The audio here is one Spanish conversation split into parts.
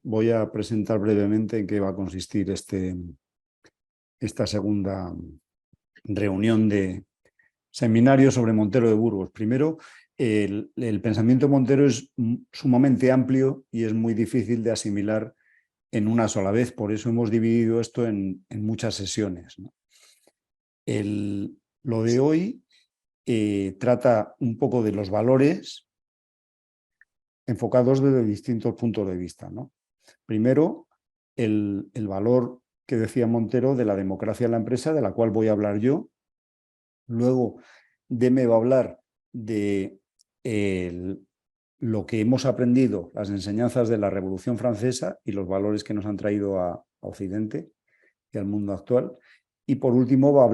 voy a presentar brevemente en qué va a consistir esta segunda reunión de seminario sobre Montero de Burgos. Primero, el pensamiento de Montero es sumamente amplio y es muy difícil de asimilar en una sola vez. Por eso hemos dividido esto en muchas sesiones, ¿no? Lo de hoy trata un poco de los valores enfocados desde distintos puntos de vista, ¿no? Primero, el valor que decía Montero de la democracia en la empresa, de la cual voy a hablar yo. Luego, Deme va a hablar de lo que hemos aprendido, las enseñanzas de la Revolución Francesa y los valores que nos han traído a Occidente y al mundo actual. Y por último,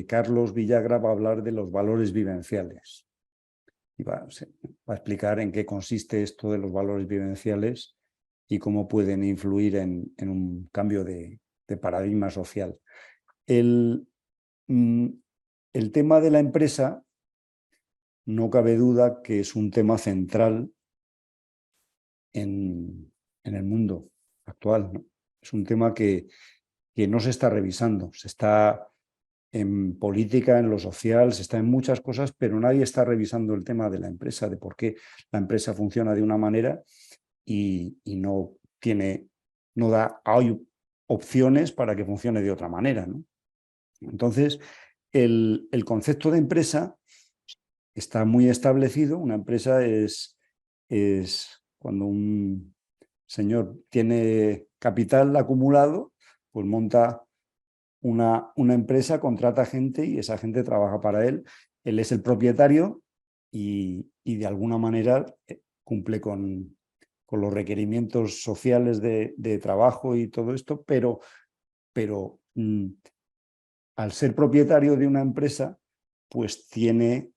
Carlos Villagra va a hablar de los valores vivenciales. Y va a explicar en qué consiste esto de los valores vivenciales y cómo pueden influir en un cambio de paradigma social. El tema de la empresa, no cabe duda que es un tema central en el mundo actual, ¿no? Es un tema que no se está revisando, se está en política, en lo social, se está en muchas cosas, pero nadie está revisando el tema de la empresa, de por qué la empresa funciona de una manera y no hay opciones para que funcione de otra manera, ¿no? Entonces, el concepto de empresa está muy establecido. Una empresa es cuando un señor tiene capital acumulado, pues monta una empresa, contrata gente y esa gente trabaja para él. Él es el propietario y de alguna manera cumple con los requerimientos sociales de trabajo y todo esto, pero al ser propietario de una empresa, pues tiene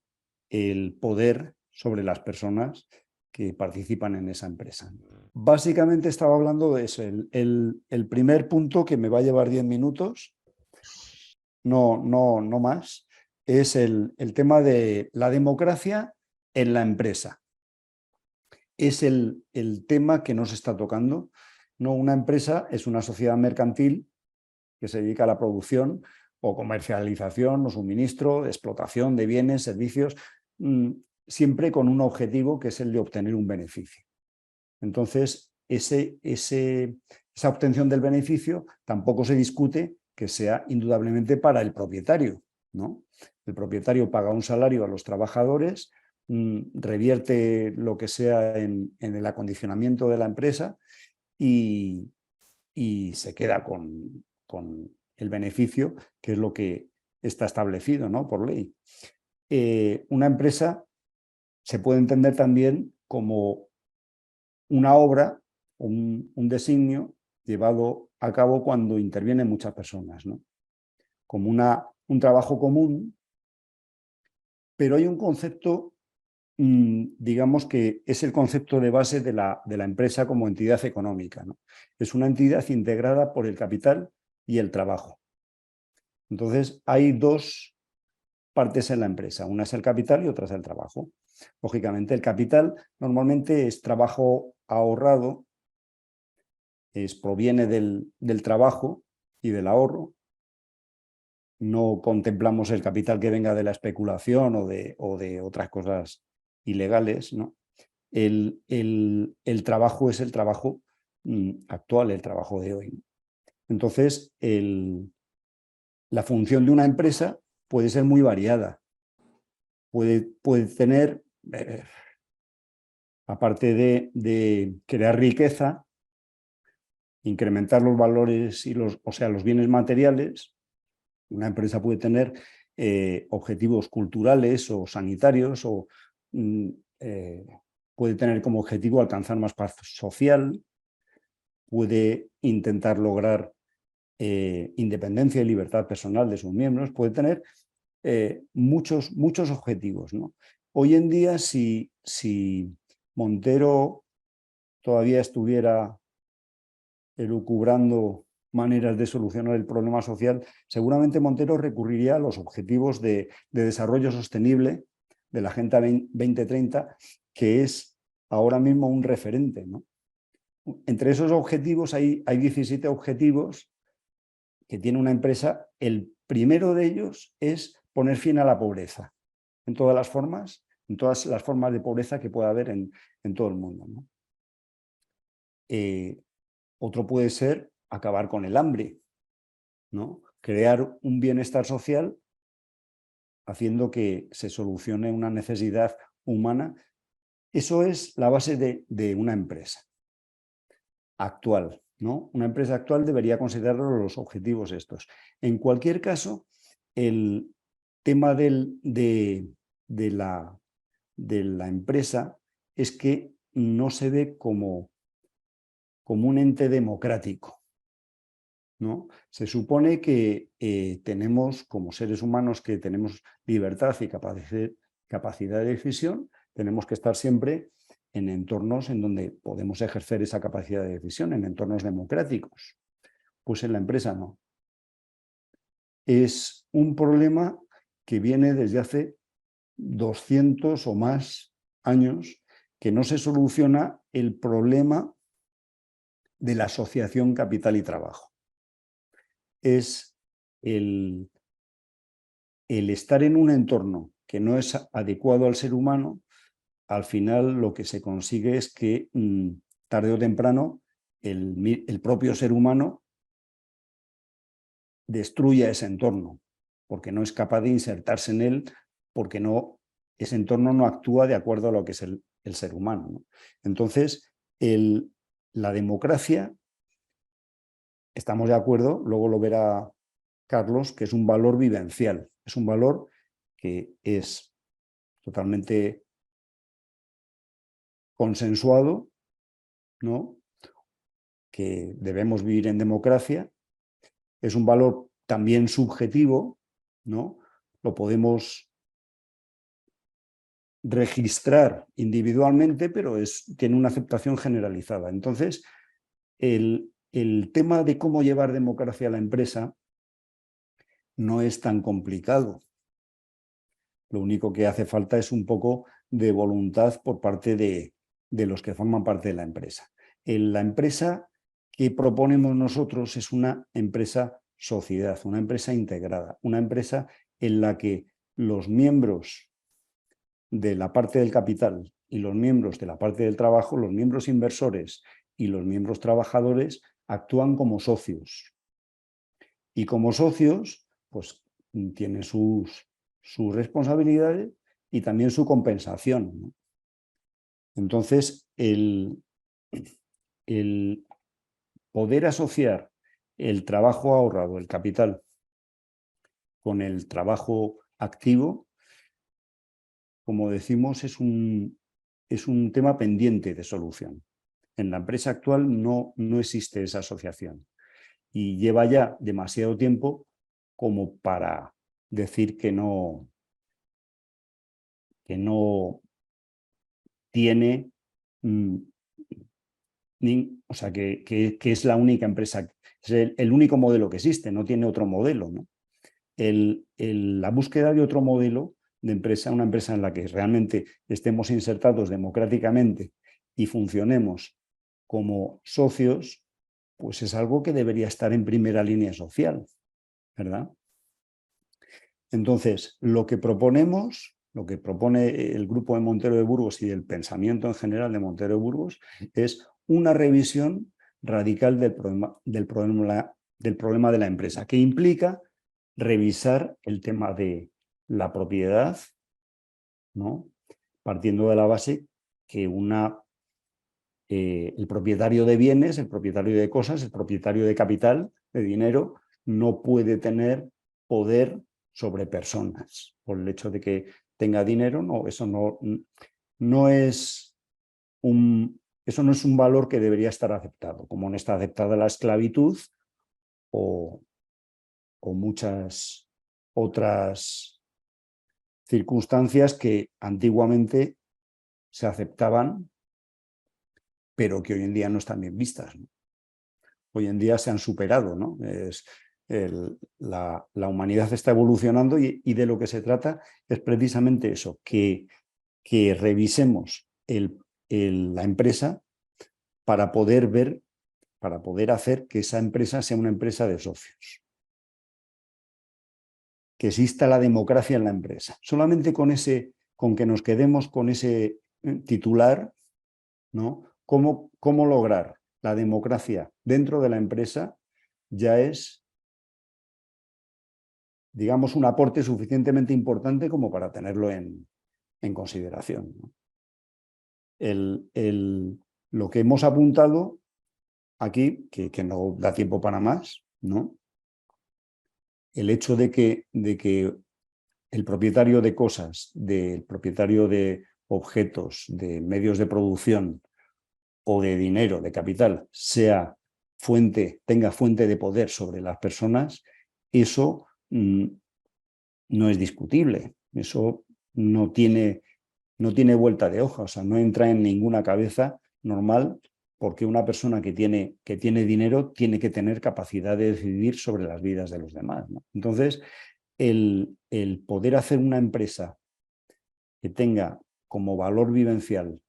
el poder sobre las personas que participan en esa empresa. Básicamente estaba hablando de eso. El primer punto, que me va a llevar 10 minutos, no más, es el tema de la democracia en la empresa. Es el tema que nos está tocando. No, una empresa es una sociedad mercantil que se dedica a la producción o comercialización o suministro, explotación de bienes, servicios, siempre con un objetivo que es el de obtener un beneficio. Entonces, esa obtención del beneficio tampoco se discute que sea indudablemente para el propietario, ¿no? El propietario paga un salario a los trabajadores, revierte lo que sea en el acondicionamiento de la empresa y se queda con el beneficio, que es lo que está establecido, ¿no?, por ley. Una empresa se puede entender también como una obra, un designio llevado a cabo cuando intervienen muchas personas, ¿no?, como un trabajo común, pero hay un concepto, digamos, que es el concepto de base de la empresa como entidad económica, ¿no? Es una entidad integrada por el capital y el trabajo. Entonces, hay dos partes en la empresa. Una es el capital y otra es el trabajo. Lógicamente, el capital normalmente es trabajo ahorrado, proviene del trabajo y del ahorro. No contemplamos el capital que venga de la especulación o de otras cosas ilegales, ¿no? El trabajo es el trabajo actual, el trabajo de hoy. Entonces, la función de una empresa puede ser muy variada. Puede tener, aparte de crear riqueza, incrementar los valores y los bienes materiales. Una empresa puede tener objetivos culturales o sanitarios, o puede tener como objetivo alcanzar más paz social, puede intentar lograr independencia y libertad personal de sus miembros, puede tener muchos objetivos, ¿no? Hoy en día, si Montero todavía estuviera elucubrando maneras de solucionar el problema social, seguramente Montero recurriría a los objetivos de desarrollo sostenible de la Agenda 2030, que es ahora mismo un referente, ¿no? entre esos objetivos hay 17 objetivos que tiene una empresa. El primero de ellos es poner fin a la pobreza, en todas las formas de pobreza que pueda haber en todo el mundo, ¿no? Otro puede ser acabar con el hambre, ¿no? Crear un bienestar social haciendo que se solucione una necesidad humana. Eso es la base de una empresa actual, ¿no? Una empresa actual debería considerar los objetivos estos. En cualquier caso, el tema de la empresa es que no se ve como un ente democrático, ¿no? Se supone que tenemos, como seres humanos que tenemos libertad y capacidad de decisión, tenemos que estar siempre en entornos en donde podemos ejercer esa capacidad de decisión, en entornos democráticos. Pues en la empresa no. Es un problema que viene desde hace 200 o más años, que no se soluciona el problema de la asociación capital y trabajo. Es el estar en un entorno que no es adecuado al ser humano. Al final lo que se consigue es que tarde o temprano el propio ser humano destruya ese entorno, porque no es capaz de insertarse en él, porque ese entorno no actúa de acuerdo a lo que es el ser humano, ¿no? Entonces, la democracia, estamos de acuerdo, luego lo verá Carlos, que es un valor vivencial, es un valor que es totalmente consensuado, ¿no? Que debemos vivir en democracia. Es un valor también subjetivo, ¿no? Lo podemos registrar individualmente, pero tiene una aceptación generalizada. Entonces, el tema de cómo llevar democracia a la empresa no es tan complicado. Lo único que hace falta es un poco de voluntad por parte de los que forman parte de la empresa. La empresa que proponemos nosotros es una empresa sociedad, una empresa integrada, una empresa en la que los miembros de la parte del capital y los miembros de la parte del trabajo, los miembros inversores y los miembros trabajadores actúan como socios. Y como socios, pues tienen sus responsabilidades y también su compensación, ¿no? Entonces, el poder asociar el trabajo ahorrado, el capital, con el trabajo activo, como decimos, es un tema pendiente de solución. En la empresa actual no existe esa asociación y lleva ya demasiado tiempo como para decir que no tiene, o sea, que es la única empresa, es el único modelo que existe, no tiene otro modelo, ¿no? La búsqueda de otro modelo de empresa, una empresa en la que realmente estemos insertados democráticamente y funcionemos como socios, pues es algo que debería estar en primera línea social, ¿verdad? Entonces, lo que propone el grupo de Montero de Burgos y el pensamiento en general de Montero de Burgos es una revisión radical del problema de la empresa, que implica revisar el tema de la propiedad, ¿no? Partiendo de la base que el propietario de bienes, el propietario de cosas, el propietario de capital, de dinero, no puede tener poder sobre personas. Por el hecho de que tenga dinero, no, eso no es un valor que debería estar aceptado, como no está aceptada la esclavitud o muchas otras circunstancias que antiguamente se aceptaban, pero que hoy en día no están bien vistas, ¿no? Hoy en día se han superado, ¿no? La humanidad está evolucionando y de lo que se trata es precisamente eso, que revisemos la empresa para poder ver, para poder hacer que esa empresa sea una empresa de socios. Que exista la democracia en la empresa. Solamente con que nos quedemos con ese titular, ¿no? ¿Cómo lograr la democracia dentro de la empresa? Ya es, digamos, un aporte suficientemente importante como para tenerlo en consideración, ¿no? Lo que hemos apuntado aquí, que no da tiempo para más, ¿no? El hecho de que el propietario de cosas, del propietario de objetos, de medios de producción o de dinero, de capital, tenga fuente de poder sobre las personas, eso no es discutible. Eso no tiene vuelta de hoja, o sea, no entra en ninguna cabeza normal, porque una persona que tiene dinero tiene que tener capacidad de decidir sobre las vidas de los demás, ¿no? Entonces, el poder hacer una empresa que tenga como valor vivencial,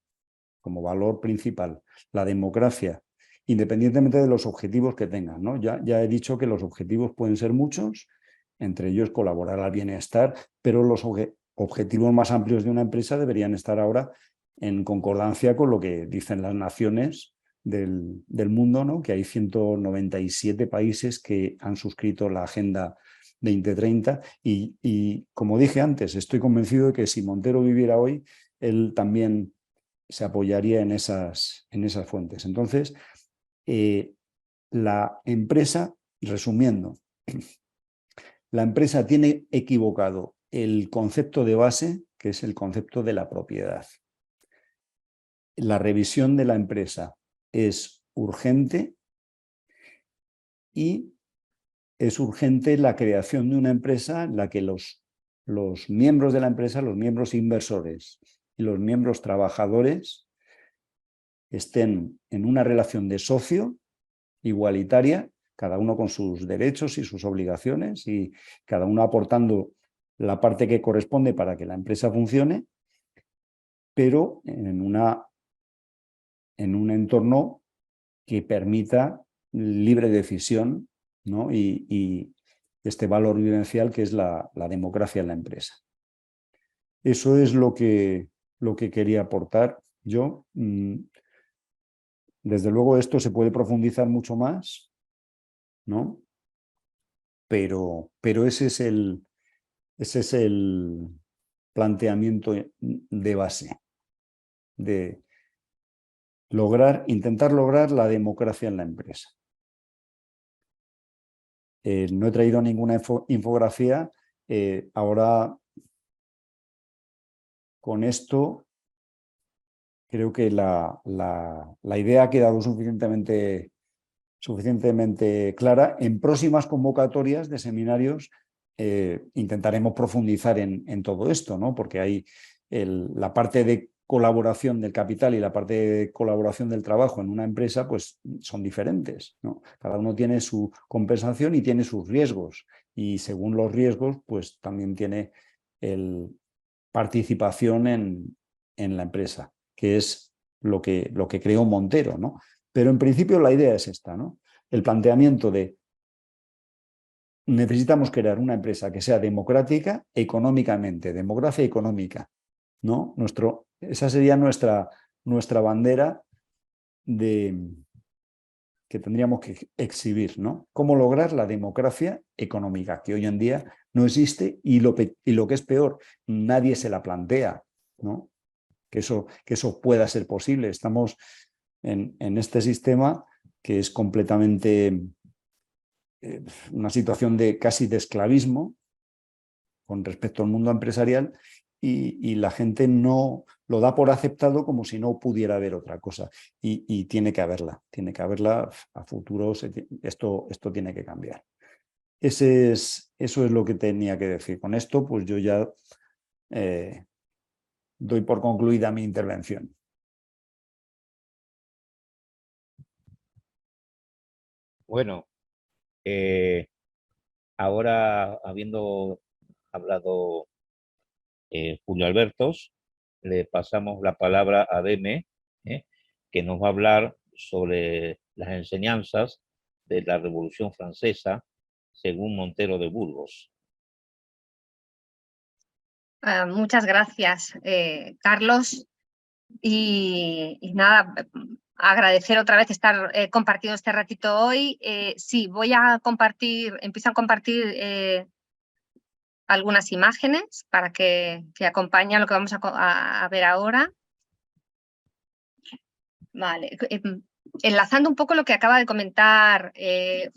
como valor principal, la democracia, independientemente de los objetivos que tengan, ¿no? Ya he dicho que los objetivos pueden ser muchos, entre ellos colaborar al bienestar, pero los objetivos más amplios de una empresa deberían estar ahora en concordancia con lo que dicen las naciones del mundo, ¿no? Que hay 197 países que han suscrito la Agenda 2030 y como dije antes, estoy convencido de que si Montero viviera hoy, él también se apoyaría en esas fuentes. Entonces, la empresa, resumiendo, la empresa tiene equivocado el concepto de base, que es el concepto de la propiedad. La revisión de la empresa es urgente y es urgente la creación de una empresa en la que los miembros de la empresa, los miembros inversores y los miembros trabajadores estén en una relación de socio igualitaria, cada uno con sus derechos y sus obligaciones y cada uno aportando la parte que corresponde para que la empresa funcione, pero en un entorno que permita libre decisión, ¿no? y este valor vivencial que es la democracia en la empresa. Eso es lo que quería aportar yo. Desde luego esto se puede profundizar mucho más, ¿no? Pero ese es el planteamiento de base, de intentar lograr la democracia en la empresa. No he traído ninguna infografía. Ahora, con esto, creo que la idea ha quedado suficientemente clara. En próximas convocatorias de seminarios intentaremos profundizar en todo esto, ¿no? Porque hay la parte de colaboración del capital y la parte de colaboración del trabajo en una empresa, pues son diferentes, ¿no? Cada uno tiene su compensación y tiene sus riesgos. Y según los riesgos, pues también tiene participación en la empresa, que es lo que creó Montero, ¿no? Pero en principio la idea es esta, ¿no? El planteamiento de necesitamos crear una empresa que sea democrática económicamente, democracia económica, ¿no? Esa sería nuestra bandera que tendríamos que exhibir, ¿no? Cómo lograr la democracia económica, que hoy en día no existe y lo que es peor, nadie se la plantea, ¿no? Que eso pueda ser posible. Estamos en este sistema que es completamente una situación casi de esclavismo con respecto al mundo empresarial y la gente no lo da por aceptado como si no pudiera haber otra cosa. Y tiene que haberla a futuro. Esto tiene que cambiar. Eso es lo que tenía que decir. Con esto, pues yo ya doy por concluida mi intervención. Bueno, ahora habiendo hablado Julio Albertos, le pasamos la palabra a Deme, que nos va a hablar sobre las enseñanzas de la Revolución Francesa según Montero de Burgos. Muchas gracias, Carlos. Y nada, agradecer otra vez estar compartiendo este ratito hoy. Sí, voy a compartir, empiezo a compartir algunas imágenes para que acompañen lo que vamos a ver ahora. Vale. Enlazando un poco lo que acaba de comentar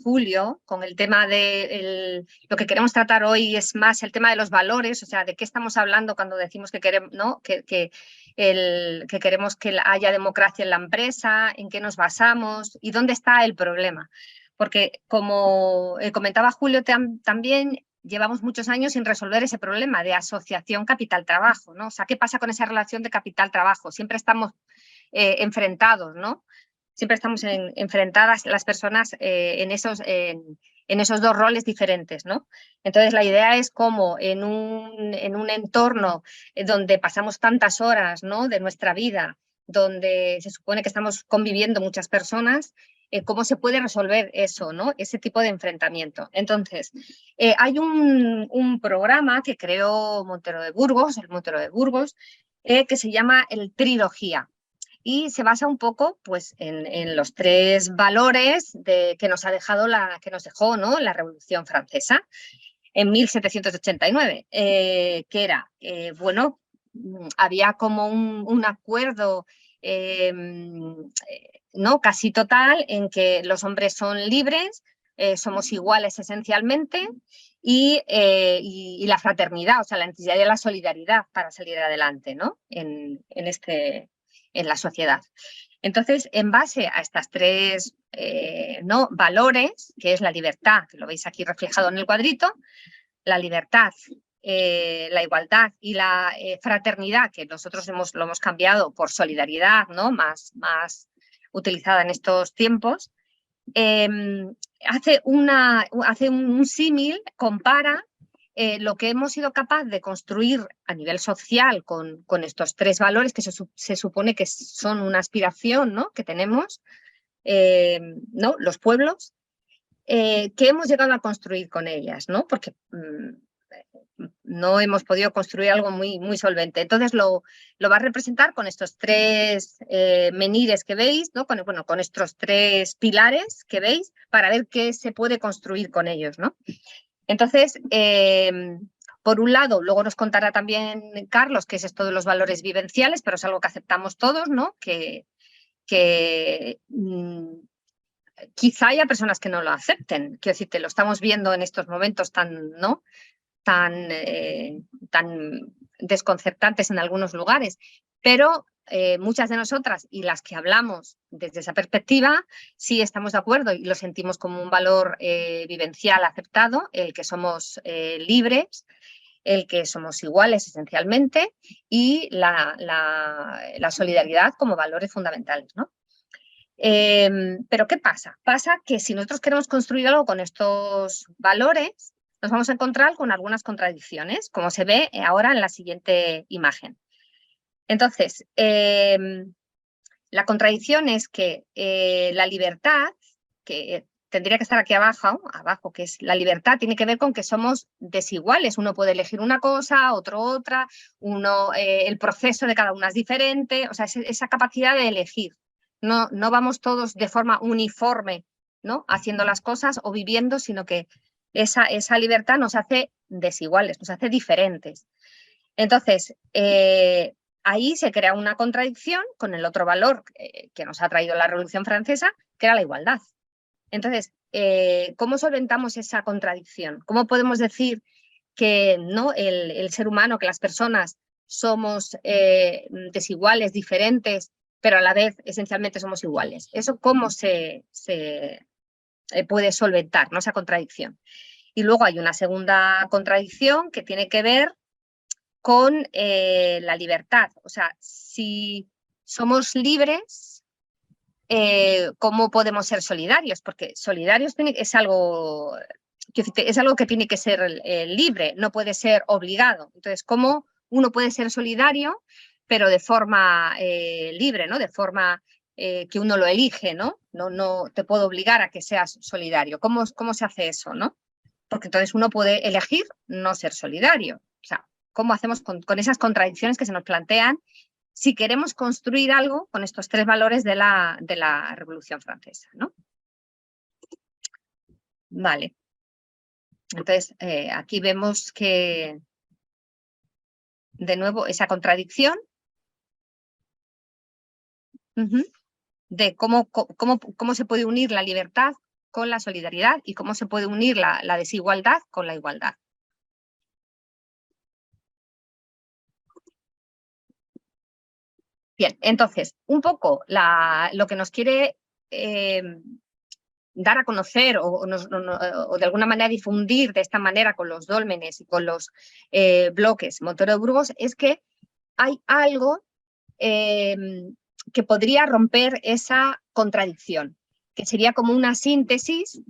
Julio con el tema de lo que queremos tratar hoy es más el tema de los valores, o sea, de qué estamos hablando cuando decimos que queremos, ¿no? que queremos que haya democracia en la empresa, en qué nos basamos y dónde está el problema. Porque como comentaba Julio también, llevamos muchos años sin resolver ese problema de asociación capital-trabajo, ¿no? O sea, ¿qué pasa con esa relación de capital-trabajo? Siempre estamos enfrentados, ¿no? Siempre estamos enfrentadas las personas en esos dos roles diferentes, ¿no? Entonces, la idea es cómo en un entorno donde pasamos tantas horas, ¿no? de nuestra vida, donde se supone que estamos conviviendo muchas personas, cómo se puede resolver eso, ¿no? Ese tipo de enfrentamiento. Entonces, hay un programa que creó Montero de Burgos, que se llama el Trilogía. Y se basa un poco pues, en los tres valores que nos dejó, ¿no? la Revolución Francesa en 1789, que era, bueno, había como un acuerdo ¿no? casi total en que los hombres son libres, somos iguales esencialmente, y la fraternidad, o sea, la necesidad de la solidaridad para salir adelante, ¿no? en la sociedad. Entonces, en base a estas tres ¿no? valores, que es la libertad, que lo veis aquí reflejado en el cuadrito, la libertad, la igualdad y la fraternidad, que nosotros lo hemos cambiado por solidaridad, ¿no? más utilizada en estos tiempos, hace un símil, compara lo que hemos sido capaz de construir a nivel social con estos tres valores que se supone que son una aspiración, ¿no? que tenemos ¿no? los pueblos, que hemos llegado a construir con ellas, ¿no? porque no hemos podido construir algo muy solvente. Entonces lo va a representar con estos tres menires que veis, ¿no? con estos tres pilares que veis, para ver qué se puede construir con ellos, ¿no? Entonces, por un lado, luego nos contará también Carlos qué es esto de los valores vivenciales, pero es algo que aceptamos todos, ¿no? que quizá haya personas que no lo acepten. Quiero decir, lo estamos viendo en estos momentos tan desconcertantes en algunos lugares, pero muchas de nosotras y las que hablamos desde esa perspectiva sí estamos de acuerdo y lo sentimos como un valor vivencial aceptado, el que somos libres, el que somos iguales esencialmente y la solidaridad como valores fundamentales, ¿no? Pero ¿qué pasa? Pasa que si nosotros queremos construir algo con estos valores, nos vamos a encontrar con algunas contradicciones, como se ve ahora en la siguiente imagen. Entonces, la contradicción es que la libertad, que tendría que estar aquí abajo, que es la libertad, tiene que ver con que somos desiguales. Uno puede elegir una cosa, otro otra, el proceso de cada una es diferente, o sea, esa capacidad de elegir. No vamos todos de forma uniforme, ¿no? haciendo las cosas o viviendo, sino que esa libertad nos hace desiguales, nos hace diferentes. Entonces, ahí se crea una contradicción con el otro valor que nos ha traído la Revolución Francesa, que era la igualdad. Entonces, ¿cómo solventamos esa contradicción? ¿Cómo podemos decir que ¿no? el ser humano, que las personas somos desiguales, diferentes, pero a la vez esencialmente somos iguales? ¿Eso cómo se puede solventar, ¿no? esa contradicción? Y luego hay una segunda contradicción que tiene que ver con la libertad. O sea, si somos libres, ¿cómo podemos ser solidarios? Porque solidarios es algo que tiene que ser libre, no puede ser obligado. Entonces, ¿cómo uno puede ser solidario, pero de forma libre, ¿no? de forma que uno lo elige, ¿no? No te puedo obligar a que seas solidario. ¿Cómo se hace eso, no? Porque entonces uno puede elegir no ser solidario. O sea, ¿cómo hacemos con esas contradicciones que se nos plantean si queremos construir algo con estos tres valores de la Revolución Francesa, ¿no? Vale. Entonces, aquí vemos que, de nuevo, esa contradicción de cómo se puede unir la libertad con la solidaridad y cómo se puede unir la desigualdad con la igualdad. Bien, entonces, un poco lo que nos quiere dar a conocer o de alguna manera difundir de esta manera con los dólmenes y con los bloques Montero de Burgos es que hay algo que podría romper esa contradicción, que sería como una síntesis,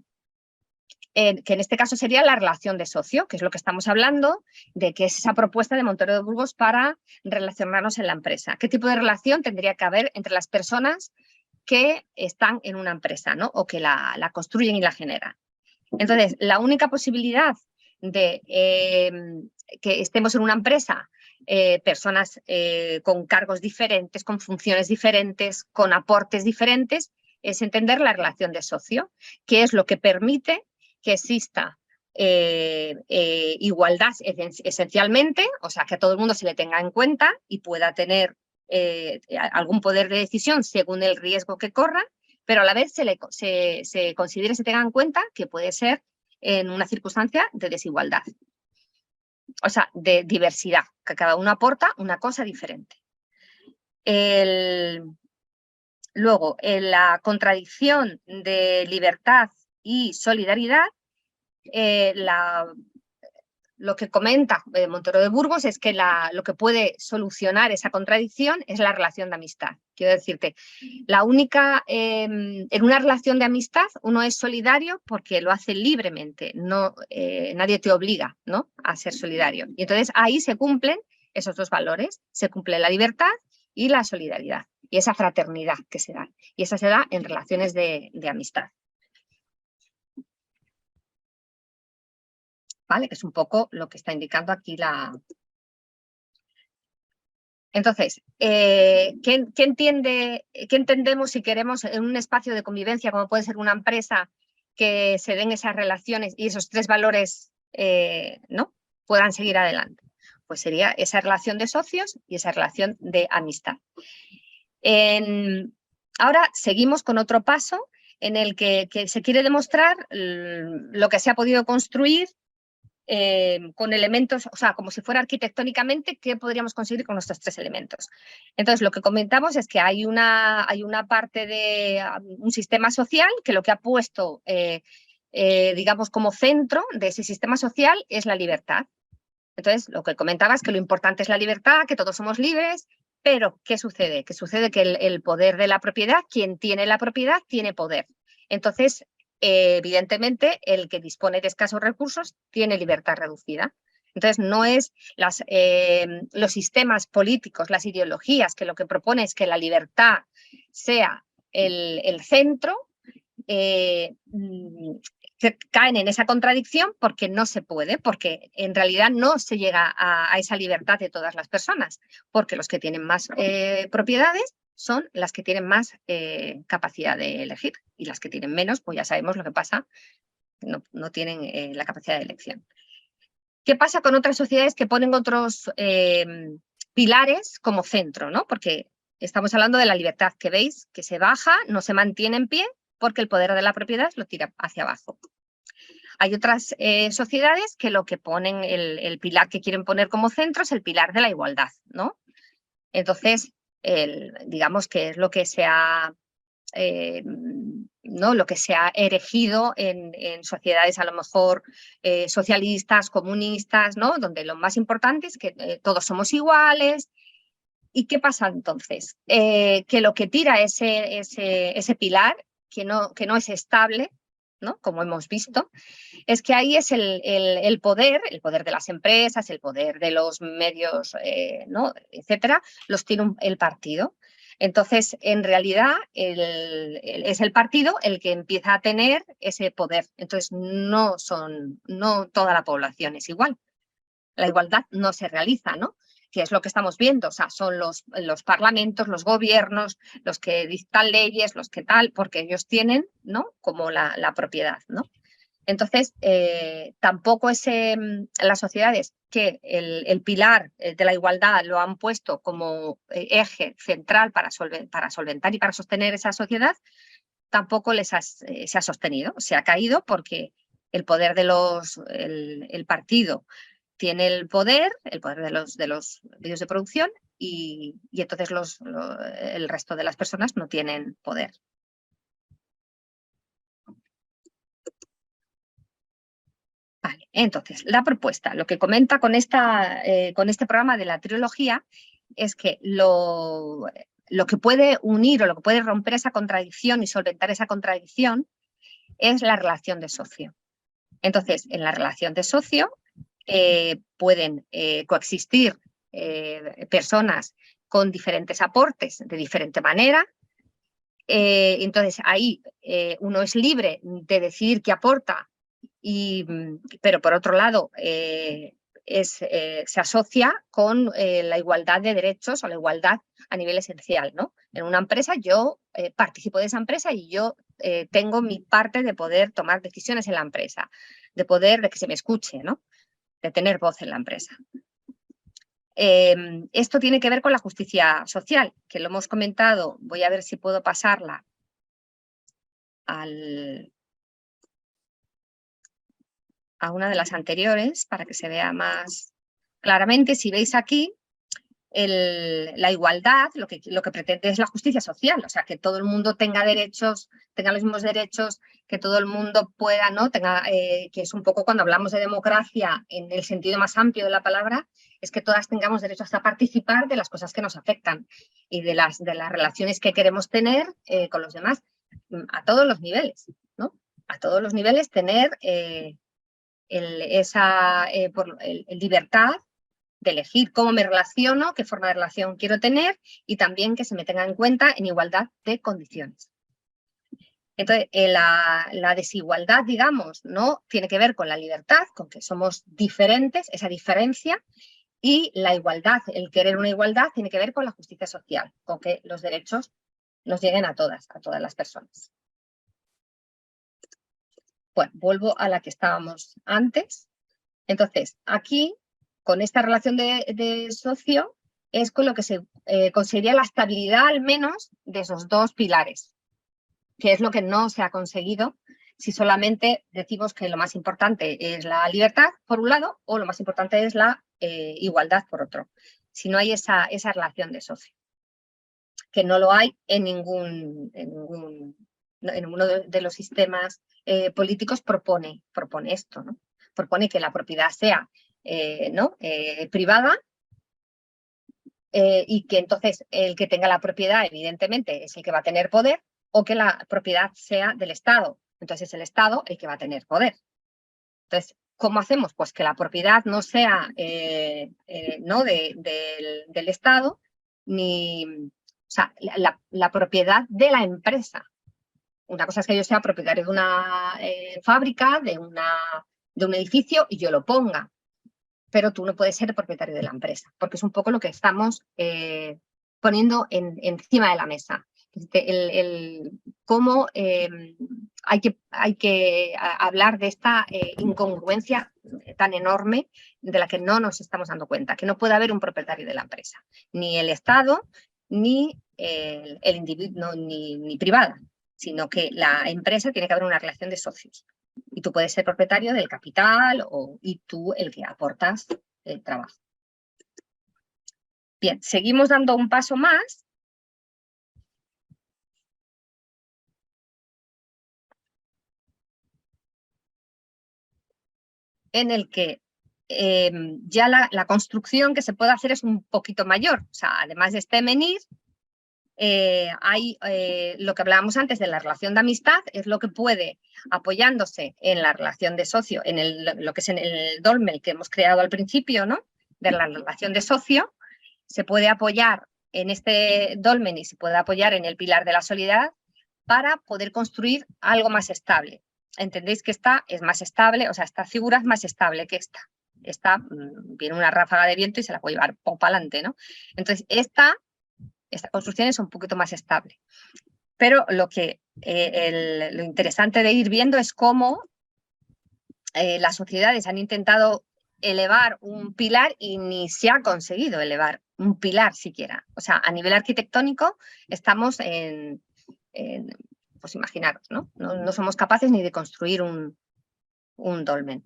que en este caso sería la relación de socio, que es lo que estamos hablando, de que es esa propuesta de Montero de Burgos para relacionarnos en la empresa. ¿Qué tipo de relación tendría que haber entre las personas que están en una empresa, ¿no? O que la construyen y la generan? Entonces, la única posibilidad de que estemos en una empresa personas con cargos diferentes, con funciones diferentes, con aportes diferentes, es entender la relación de socio, que es lo que permite que exista igualdad esencialmente, o sea, que a todo el mundo se le tenga en cuenta y pueda tener algún poder de decisión según el riesgo que corra, pero a la vez se considere, se tenga en cuenta que puede ser en una circunstancia de desigualdad. O sea, de diversidad, que cada uno aporta una cosa diferente. Luego, en la contradicción de libertad y solidaridad, lo que comenta Montero de Burgos es que lo que puede solucionar esa contradicción es la relación de amistad. Quiero decirte, en una relación de amistad uno es solidario porque lo hace libremente, nadie te obliga, ¿no?, a ser solidario. Y entonces ahí se cumplen esos dos valores, se cumple la libertad y la solidaridad, y esa fraternidad que se da. Y esa se da en relaciones de amistad. ¿Vale? Que es un poco lo que está indicando aquí Entonces, ¿qué entendemos si queremos en un espacio de convivencia, como puede ser una empresa, que se den esas relaciones y esos tres valores ¿no?, puedan seguir adelante? Pues sería esa relación de socios y esa relación de amistad. Ahora seguimos con otro paso en el que se quiere demostrar lo que se ha podido construir con elementos, o sea, como si fuera arquitectónicamente, ¿qué podríamos conseguir con estos tres elementos? Entonces, lo que comentamos es que hay una parte de un sistema social que lo que ha puesto, digamos, como centro de ese sistema social es la libertad. Entonces, lo que comentaba es que lo importante es la libertad, que todos somos libres, pero ¿qué sucede? Que sucede que el poder de la propiedad, quien tiene la propiedad, tiene poder. Entonces, evidentemente, el que dispone de escasos recursos tiene libertad reducida. Entonces, no es los sistemas políticos, las ideologías, que lo que propone es que la libertad sea el centro, que caen en esa contradicción porque no se puede, porque en realidad no se llega a esa libertad de todas las personas, porque los que tienen más propiedades son las que tienen más capacidad de elegir, y las que tienen menos, pues ya sabemos lo que pasa, no tienen la capacidad de elección. ¿Qué pasa con otras sociedades que ponen otros pilares como centro, ¿no? Porque estamos hablando de la libertad, que veis que se baja, no se mantiene en pie, porque el poder de la propiedad lo tira hacia abajo. Hay otras sociedades que lo que ponen, el pilar que quieren poner como centro es el pilar de la igualdad, ¿no? Entonces, digamos que es lo que se ha, ¿no?, lo que se ha erigido en sociedades a lo mejor socialistas, comunistas, ¿no?, donde lo más importante es que todos somos iguales. ¿Y qué pasa entonces? Que lo que tira ese pilar, que no es estable, ¿no?, como hemos visto, es que ahí es el poder de las empresas, el poder de los medios, ¿no?, etcétera, los tiene el partido. Entonces, en realidad, es el partido el que empieza a tener ese poder. Entonces, no toda la población es igual. La igualdad no se realiza, ¿no? Que es lo que estamos viendo. O sea, son los parlamentos, los gobiernos, los que dictan leyes, los que tal, porque ellos tienen, ¿no?, como la propiedad, ¿no? Entonces, tampoco las sociedades que el pilar de la igualdad lo han puesto como eje central para solventar y para sostener esa sociedad, tampoco se ha sostenido, se ha caído porque el poder el partido tiene el poder de los medios de producción y entonces el resto de las personas no tienen poder. Vale, entonces, la propuesta, lo que comenta con este programa de la trilogía es que lo que puede unir o lo que puede romper esa contradicción y solventar esa contradicción es la relación de socio. Entonces, en la relación de socio pueden coexistir personas con diferentes aportes de diferente manera. Entonces, ahí uno es libre de decidir qué aporta, pero por otro lado se asocia con la igualdad de derechos o la igualdad a nivel esencial, ¿no? En una empresa yo participo de esa empresa y yo tengo mi parte de poder tomar decisiones en la empresa, de que se me escuche, ¿no?, de tener voz en la empresa. Esto tiene que ver con la justicia social, que lo hemos comentado. Voy a ver si puedo pasarla a una de las anteriores para que se vea más claramente. Si veis aquí, la igualdad lo que pretende es la justicia social, o sea, que todo el mundo tenga derechos, tenga los mismos derechos, que todo el mundo pueda, ¿no?, que es un poco cuando hablamos de democracia en el sentido más amplio de la palabra, es que todas tengamos derechos a participar de las cosas que nos afectan y de las relaciones que queremos tener con los demás a todos los niveles, ¿no? A todos los niveles tener libertad de elegir cómo me relaciono, qué forma de relación quiero tener y también que se me tenga en cuenta en igualdad de condiciones. Entonces, la desigualdad, digamos, no tiene que ver con la libertad, con que somos diferentes, esa diferencia, y la igualdad, el querer una igualdad, tiene que ver con la justicia social, con que los derechos nos lleguen a todas las personas. Bueno, vuelvo a la que estábamos antes. Entonces, aquí, con esta relación de socio, es con lo que se conseguiría la estabilidad, al menos, de esos dos pilares, que es lo que no se ha conseguido si solamente decimos que lo más importante es la libertad, por un lado, o lo más importante es la igualdad, por otro. Si no hay esa relación de socio, que no lo hay en ninguno de los sistemas políticos propone esto, ¿no? Propone que la propiedad sea privada y que entonces el que tenga la propiedad, evidentemente, es el que va a tener poder, o que la propiedad sea del Estado. Entonces es el Estado el que va a tener poder. Entonces, ¿cómo hacemos? Pues que la propiedad no sea no del Estado, ni, o sea, la propiedad de la empresa. Una cosa es que yo sea propietario de una fábrica, de un edificio y yo lo ponga, pero tú no puedes ser propietario de la empresa, porque es un poco lo que estamos poniendo encima de la mesa. Cómo hay que hablar de esta incongruencia tan enorme de la que no nos estamos dando cuenta, que no puede haber un propietario de la empresa, ni el Estado, ni el individuo, ni privada, sino que la empresa tiene que haber una relación de socios. Y tú puedes ser propietario del capital y tú el que aportas el trabajo. Bien, seguimos dando un paso más. En el que ya la construcción que se puede hacer es un poquito mayor. O sea, además de este menir, hay lo que hablábamos antes de la relación de amistad, es lo que puede, apoyándose en la relación de socio, lo que es en el dolmen que hemos creado al principio, ¿no?, de la relación de socio, se puede apoyar en este dolmen y se puede apoyar en el pilar de la solidaridad para poder construir algo más estable. Entendéis que esta es más estable, o sea, esta figura es más estable que esta. Esta viene una ráfaga de viento y se la puede llevar para adelante, ¿no? Entonces, esta construcción es un poquito más estable. Pero lo interesante de ir viendo es cómo las sociedades han intentado elevar un pilar y ni se ha conseguido elevar un pilar siquiera. O sea, a nivel arquitectónico estamos pues imaginaros, ¿no? No somos capaces ni de construir un dolmen.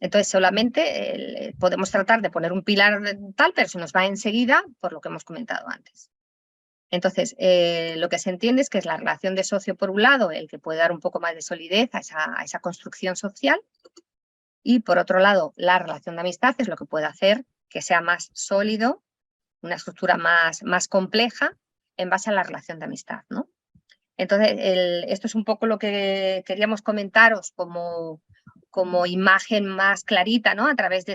Entonces, solamente podemos tratar de poner un pilar tal, pero se nos va enseguida por lo que hemos comentado antes. Entonces, lo que se entiende es que es la relación de socio, por un lado, el que puede dar un poco más de solidez a esa construcción social, y por otro lado, la relación de amistad es lo que puede hacer que sea más sólido, una estructura más compleja en base a la relación de amistad, ¿no? Entonces, esto es un poco lo que queríamos comentaros como imagen más clarita, ¿no? A través de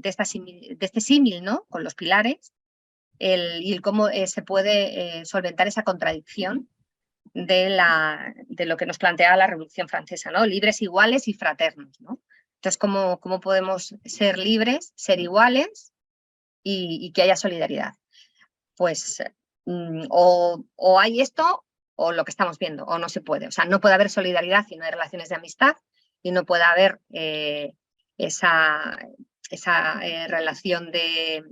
este símil, ¿no? Con los pilares, y cómo se puede solventar esa contradicción de lo que nos planteaba la Revolución Francesa, ¿no? Libres, iguales y fraternos, ¿no? Entonces, ¿cómo podemos ser libres, ser iguales y que haya solidaridad? Pues o hay esto o lo que estamos viendo, o no se puede. O sea, no puede haber solidaridad si no hay relaciones de amistad, y no puede haber esa relación de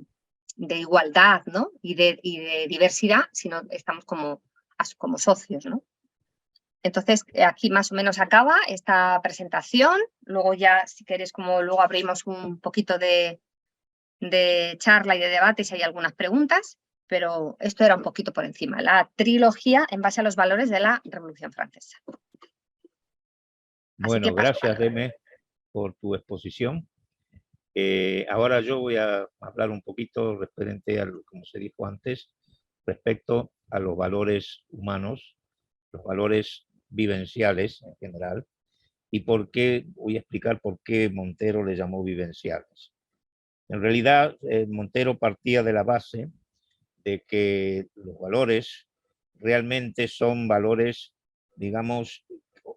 igualdad, ¿no? y de diversidad si no estamos como socios, ¿no? Entonces, aquí más o menos acaba esta presentación. Luego ya, si queréis, como luego abrimos un poquito de charla y de debate si hay algunas preguntas, pero esto era un poquito por encima. La trilogía en base a los valores de la Revolución Francesa. Bueno, gracias, Deme, por tu exposición. Ahora yo voy a hablar un poquito referente a, como se dijo antes, respecto a los valores humanos, los valores vivenciales en general, y voy a explicar por qué Montero le llamó vivenciales. En realidad, Montero partía de la base de que los valores realmente son valores, digamos,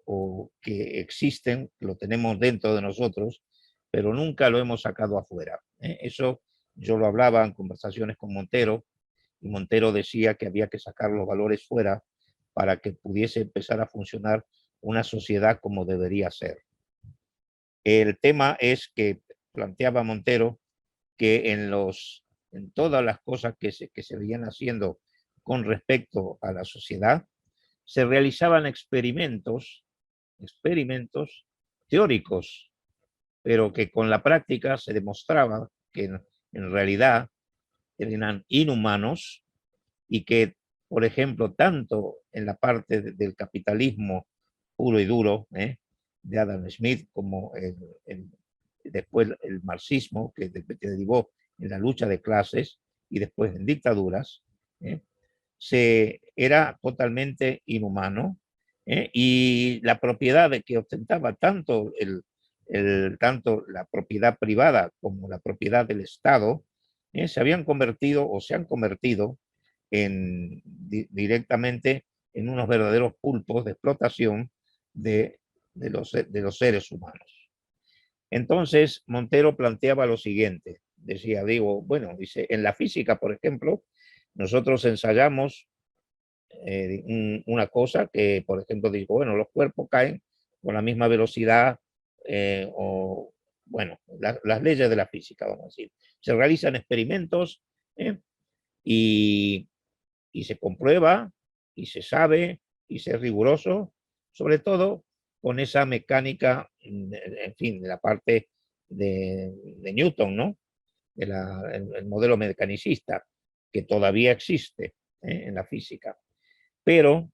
o que existen, lo tenemos dentro de nosotros, pero nunca lo hemos sacado afuera. Eso yo lo hablaba en conversaciones con Montero, y Montero decía que había que sacar los valores fuera para que pudiese empezar a funcionar una sociedad como debería ser. El tema es que planteaba Montero que en todas las cosas que se veían haciendo con respecto a la sociedad, se realizaban experimentos teóricos, pero que con la práctica se demostraba que en realidad eran inhumanos, y que, por ejemplo, tanto en la parte del capitalismo puro y duro, de Adam Smith, como después el marxismo, que derivó en la lucha de clases y después en dictaduras, era totalmente inhumano, y la propiedad que ostentaba tanto la propiedad privada como la propiedad del Estado, se habían convertido o se han convertido directamente en unos verdaderos pulpos de explotación de los seres humanos. Entonces, Montero planteaba lo siguiente, bueno, dice, en la física, por ejemplo, nosotros ensayamos una cosa que, por ejemplo, digo, bueno, los cuerpos caen con la misma velocidad, o, bueno, las leyes de la física, vamos a decir. Se realizan experimentos, y se comprueba, y se sabe, y se es riguroso, sobre todo con esa mecánica, en fin, de la parte de Newton, ¿no? El modelo mecanicista, que todavía existe en la física. Pero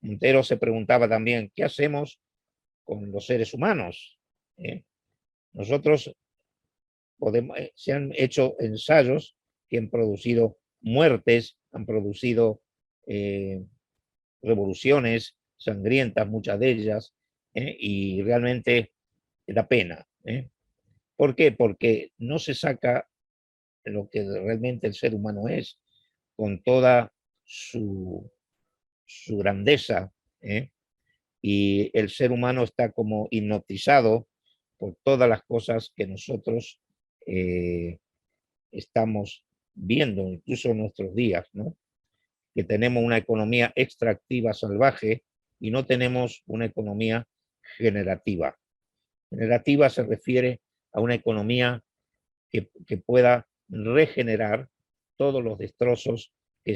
Montero se preguntaba también, ¿qué hacemos con los seres humanos? Nosotros se han hecho ensayos que han producido muertes, han producido revoluciones sangrientas, muchas de ellas, y realmente da pena. ¿Por qué? Porque no se saca lo que realmente el ser humano es, con toda su grandeza, ¿eh? Y el ser humano está como hipnotizado por todas las cosas que nosotros estamos viendo, incluso en nuestros días, ¿no? Que tenemos una economía extractiva salvaje y no tenemos una economía generativa. Generativa se refiere a una economía que pueda regenerar todos los destrozos que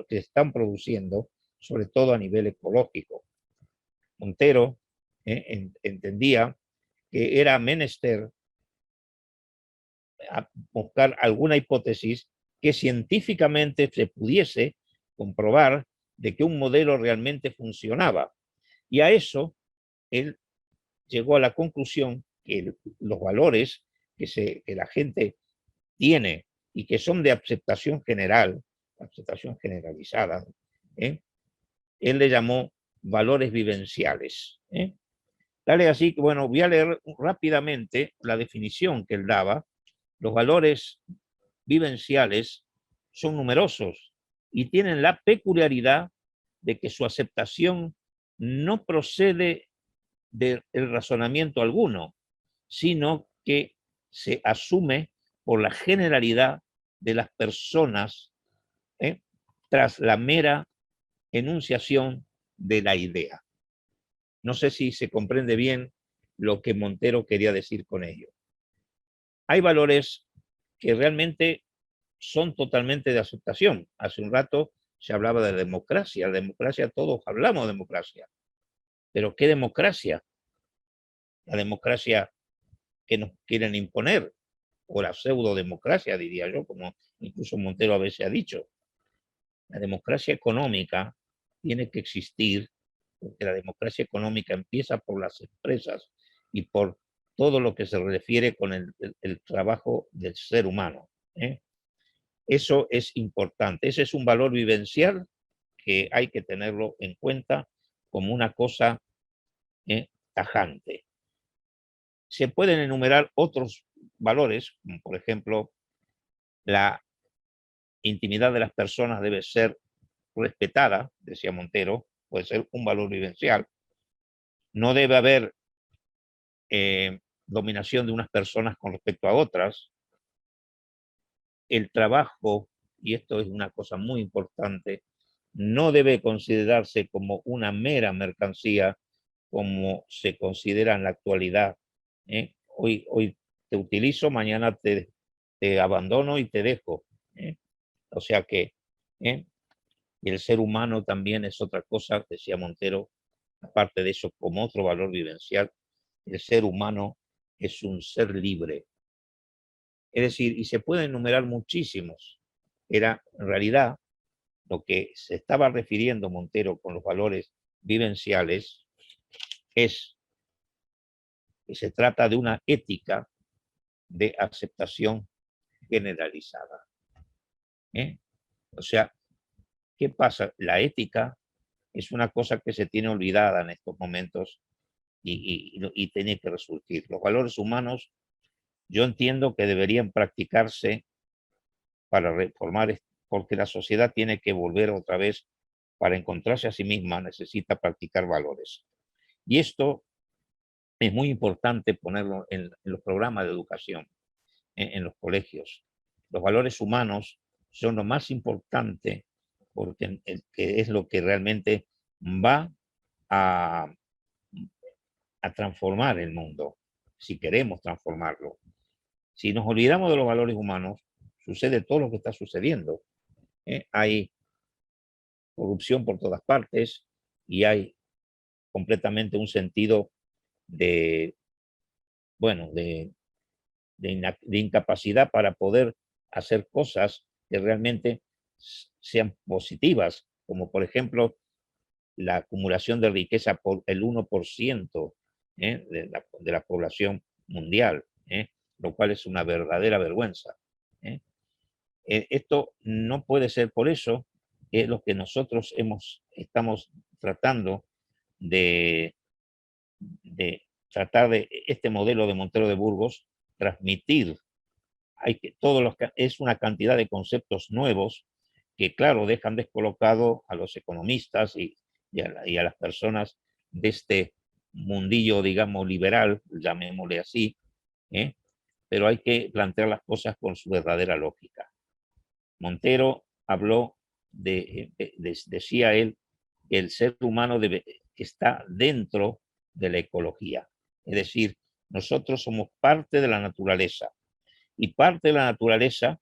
están produciendo, sobre todo a nivel ecológico. Montero entendía que era menester buscar alguna hipótesis que científicamente se pudiese comprobar de que un modelo realmente funcionaba. Y a eso él llegó a la conclusión que los valores que la gente tiene y que son de aceptación general, aceptación generalizada, él le llamó valores vivenciales. Dale así que, bueno, voy a leer rápidamente la definición que él daba. Los valores vivenciales son numerosos y tienen la peculiaridad de que su aceptación no procede del razonamiento alguno, sino que se asume por la generalidad de las personas tras la mera enunciación de la idea. No sé si se comprende bien lo que Montero quería decir con ello. Hay valores que realmente son totalmente de aceptación. Hace un rato se hablaba de democracia. La democracia, todos hablamos de democracia. Pero ¿qué democracia? La democracia que nos quieren imponer, o la pseudodemocracia, diría yo, como incluso Montero a veces ha dicho. La democracia económica tiene que existir, porque la democracia económica empieza por las empresas y por todo lo que se refiere con el trabajo del ser humano. Eso es importante. Ese es un valor vivencial que hay que tenerlo en cuenta como una cosa tajante. Se pueden enumerar otros valores, como por ejemplo, la intimidad de las personas debe ser respetada, decía Montero, puede ser un valor vivencial. No debe haber dominación de unas personas con respecto a otras. El trabajo, y esto es una cosa muy importante, no debe considerarse como una mera mercancía como se considera en la actualidad. Hoy te utilizo, mañana te abandono y te dejo. O sea que el ser humano también es otra cosa, decía Montero, aparte de eso, como otro valor vivencial, el ser humano es un ser libre. Es decir, y se pueden enumerar muchísimos. Era en realidad lo que se estaba refiriendo Montero con los valores vivenciales es que se trata de una ética de aceptación generalizada. O sea, ¿qué pasa? La ética es una cosa que se tiene olvidada en estos momentos y tiene que resurgir. Los valores humanos, yo entiendo que deberían practicarse para reformar, porque la sociedad tiene que volver otra vez, para encontrarse a sí misma, necesita practicar valores. Y esto es muy importante ponerlo en los programas de educación, en los colegios. Los valores humanos son lo más importante porque que es lo que realmente va a transformar el mundo, si queremos transformarlo. Si nos olvidamos de los valores humanos, sucede todo lo que está sucediendo. Hay corrupción por todas partes y hay completamente un sentido de, bueno, de incapacidad para poder hacer cosas que realmente sean positivas, como por ejemplo la acumulación de riqueza por el 1% de la población mundial, lo cual es una verdadera vergüenza. Esto no puede ser, por eso es lo que nosotros estamos tratando de tratar de este modelo de Montero de Burgos, transmitir es una cantidad de conceptos nuevos que, claro, dejan descolocado a los economistas y a las personas de este mundillo, digamos, liberal, llamémosle así, pero hay que plantear las cosas con su verdadera lógica. Montero habló decía él, que el ser humano está dentro de la ecología. Es decir, nosotros somos parte de la naturaleza. Y parte de la naturaleza,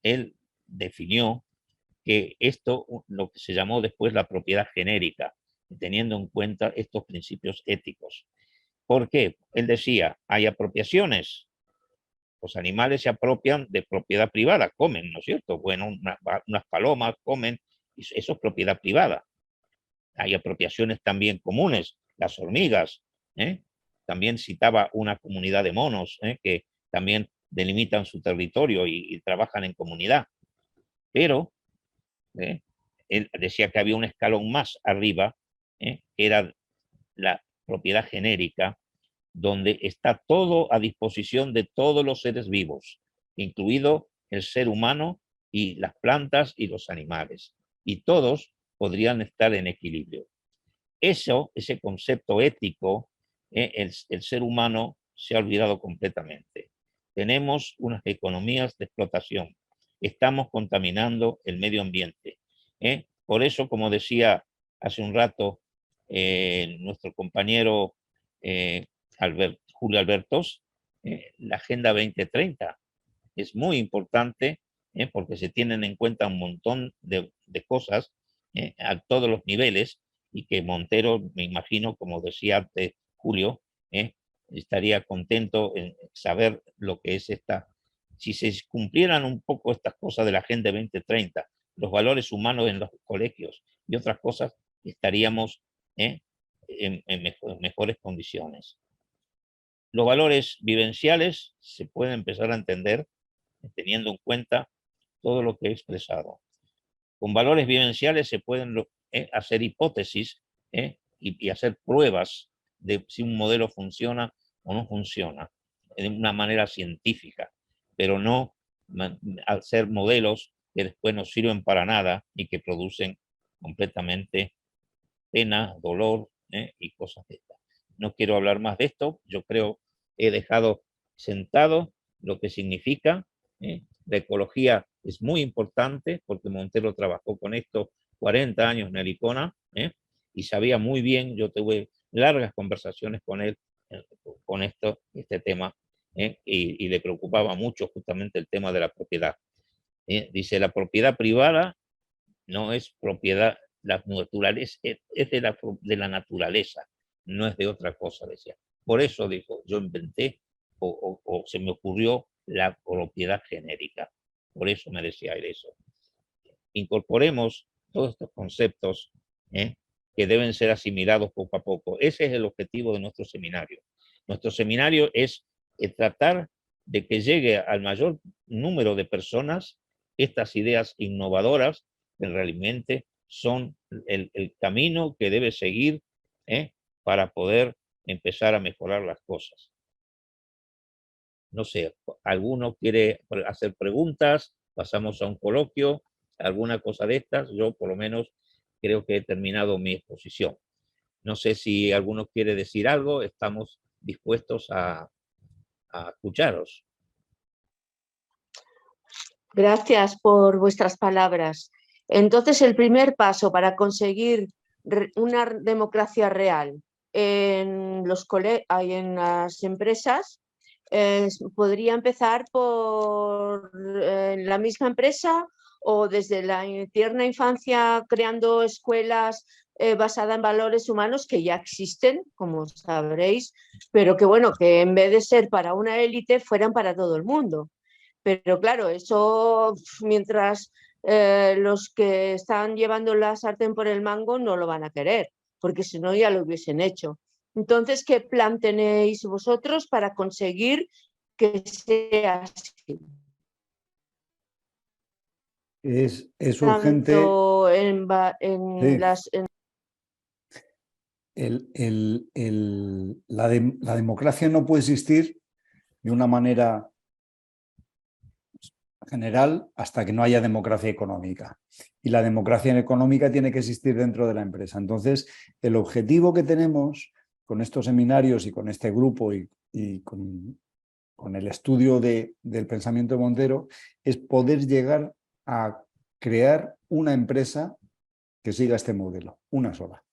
él definió que esto, lo que se llamó después la propiedad genérica, teniendo en cuenta estos principios éticos. ¿Por qué? Él decía, hay apropiaciones. Los animales se apropian de propiedad privada, comen, ¿no es cierto? Bueno, unas palomas comen, eso es propiedad privada. Hay apropiaciones también comunes, las hormigas, también citaba una comunidad de monos, que también delimitan su territorio y trabajan en comunidad. Pero él decía que había un escalón más arriba, que era la propiedad genérica, donde está todo a disposición de todos los seres vivos, incluido el ser humano y las plantas y los animales. Y todos podrían estar en equilibrio. Ese concepto ético, el ser humano se ha olvidado completamente. Tenemos unas economías de explotación. Estamos contaminando el medio ambiente. Por eso, como decía hace un rato nuestro compañero Julio Albertos, la Agenda 2030 es muy importante porque se tienen en cuenta un montón de cosas a todos los niveles, y que Montero, me imagino, como decía antes Julio, estaría contento en saber lo que es esta. Si se cumplieran un poco estas cosas de la Agenda 2030, los valores humanos en los colegios y otras cosas, estaríamos en mejores condiciones. Los valores vivenciales se pueden empezar a entender teniendo en cuenta todo lo que he expresado. Con valores vivenciales se pueden hacer hipótesis y hacer pruebas de si un modelo funciona o no funciona de una manera científica, pero no hacer modelos que después no sirven para nada y que producen completamente pena, dolor y cosas de estas. No quiero hablar más de esto. Yo creo he dejado sentado lo que significa. La ecología es muy importante porque Montero trabajó con esto 40 años en el ICONA y sabía muy bien, yo tuve largas conversaciones con él con este tema y le preocupaba mucho justamente el tema de la propiedad. Dice, la propiedad privada no es propiedad, la naturaleza, es de la naturaleza, no es de otra cosa, decía. Por eso, dijo, yo inventé o se me ocurrió la propiedad genérica. Por eso me decía él eso. Incorporemos todos estos conceptos que deben ser asimilados poco a poco. Ese es el objetivo de nuestro seminario. Nuestro seminario es tratar de que llegue al mayor número de personas estas ideas innovadoras que realmente son el camino que debe seguir para poder empezar a mejorar las cosas. No sé, ¿alguno quiere hacer preguntas? Pasamos a un coloquio, alguna cosa de estas. Yo por lo menos creo que he terminado mi exposición. No sé si alguno quiere decir algo, estamos dispuestos a escucharos. Gracias por vuestras palabras. Entonces, el primer paso para conseguir una democracia real en las empresas podría empezar por la misma empresa o desde la tierna infancia creando escuelas basadas en valores humanos que ya existen, como sabréis, pero que bueno, que en vez de ser para una élite fueran para todo el mundo. Pero claro, eso mientras los que están llevando la sartén por el mango no lo van a querer, porque si no ya lo hubiesen hecho. Entonces, ¿qué plan tenéis vosotros para conseguir que sea así? Es urgente. Tanto la democracia no puede existir de una manera general hasta que no haya democracia económica. Y la democracia económica tiene que existir dentro de la empresa. Entonces, el objetivo que tenemos con estos seminarios y con este grupo y con el estudio del pensamiento de Montero es poder llegar a crear una empresa que siga este modelo, una sola.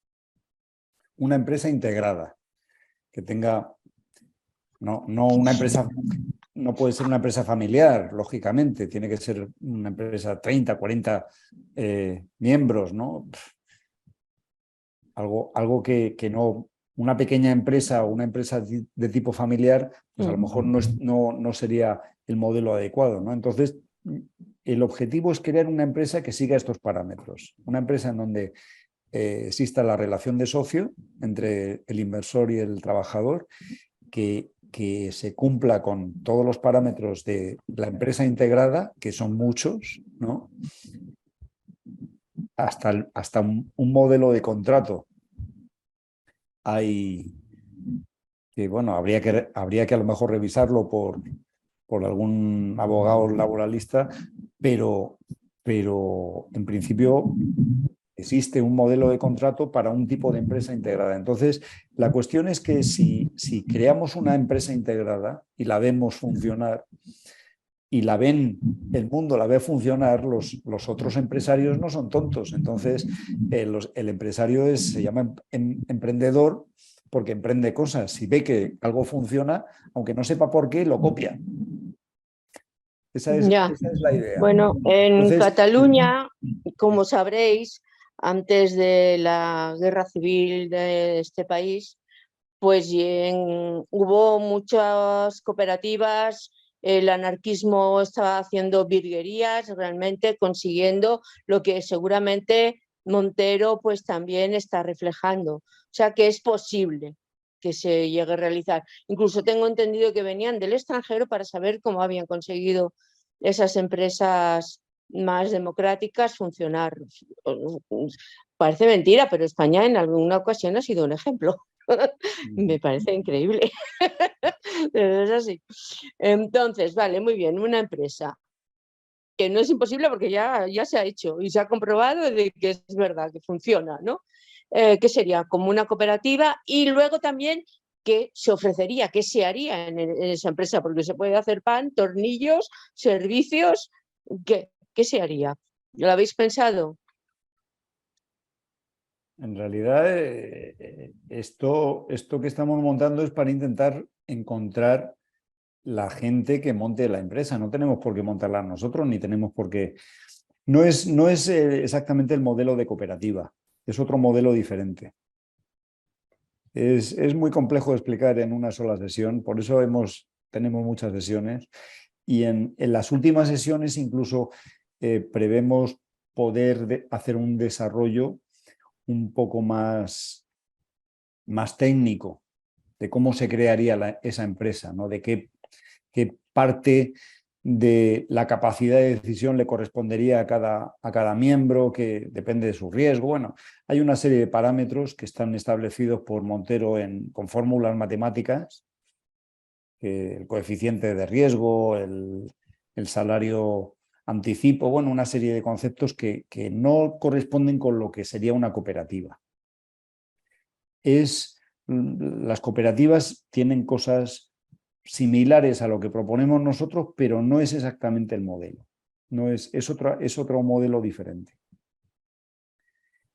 Una empresa integrada, que tenga, no una empresa, no puede ser una empresa familiar, lógicamente, tiene que ser una empresa 30, 40 miembros, ¿no? Algo que no, una pequeña empresa o una empresa de tipo familiar, pues a lo mejor no sería el modelo adecuado, ¿no? Entonces, el objetivo es crear una empresa que siga estos parámetros, una empresa en donde exista la relación de socio entre el inversor y el trabajador, que se cumpla con todos los parámetros de la empresa integrada, que son muchos, ¿no? Hasta un modelo de contrato. Hay que, bueno, habría que a lo mejor revisarlo por algún abogado laboralista, pero en principio existe un modelo de contrato para un tipo de empresa integrada. Entonces, la cuestión es que si creamos una empresa integrada y la vemos funcionar, y el mundo la ve funcionar, los otros empresarios no son tontos. Entonces, el empresario se llama emprendedor porque emprende cosas. Si ve que algo funciona, aunque no sepa por qué, lo copia. Esa es la idea. Bueno, en Cataluña, como sabréis, antes de la guerra civil de este país, pues hubo muchas cooperativas, el anarquismo estaba haciendo virguerías, realmente consiguiendo lo que seguramente Montero pues también está reflejando. O sea que es posible que se llegue a realizar. Incluso tengo entendido que venían del extranjero para saber cómo habían conseguido esas empresas más democráticas funcionar. Parece mentira, pero España en alguna ocasión ha sido un ejemplo. Me parece increíble. Pero es así. Entonces, vale, muy bien, una empresa que no es imposible porque ya se ha hecho y se ha comprobado de que es verdad, que funciona, ¿no? Que sería como una cooperativa y luego también qué se ofrecería, qué se haría en esa empresa, porque se puede hacer pan, tornillos, servicios, ¿qué se haría? ¿Lo habéis pensado? En realidad, esto que estamos montando es para intentar encontrar la gente que monte la empresa. No tenemos por qué montarla nosotros, ni tenemos por qué... No es exactamente el modelo de cooperativa, es otro modelo diferente. Es muy complejo de explicar en una sola sesión, por eso tenemos muchas sesiones y en las últimas sesiones incluso prevemos poder hacer un desarrollo un poco más técnico de cómo se crearía esa empresa, ¿no? De qué parte de la capacidad de decisión le correspondería a cada miembro, que depende de su riesgo. Bueno, hay una serie de parámetros que están establecidos por Montero con fórmulas matemáticas, el coeficiente de riesgo, el salario anticipo, bueno, una serie de conceptos que no corresponden con lo que sería una cooperativa. Las cooperativas tienen cosas similares a lo que proponemos nosotros, pero no es exactamente el modelo. Es otro modelo diferente.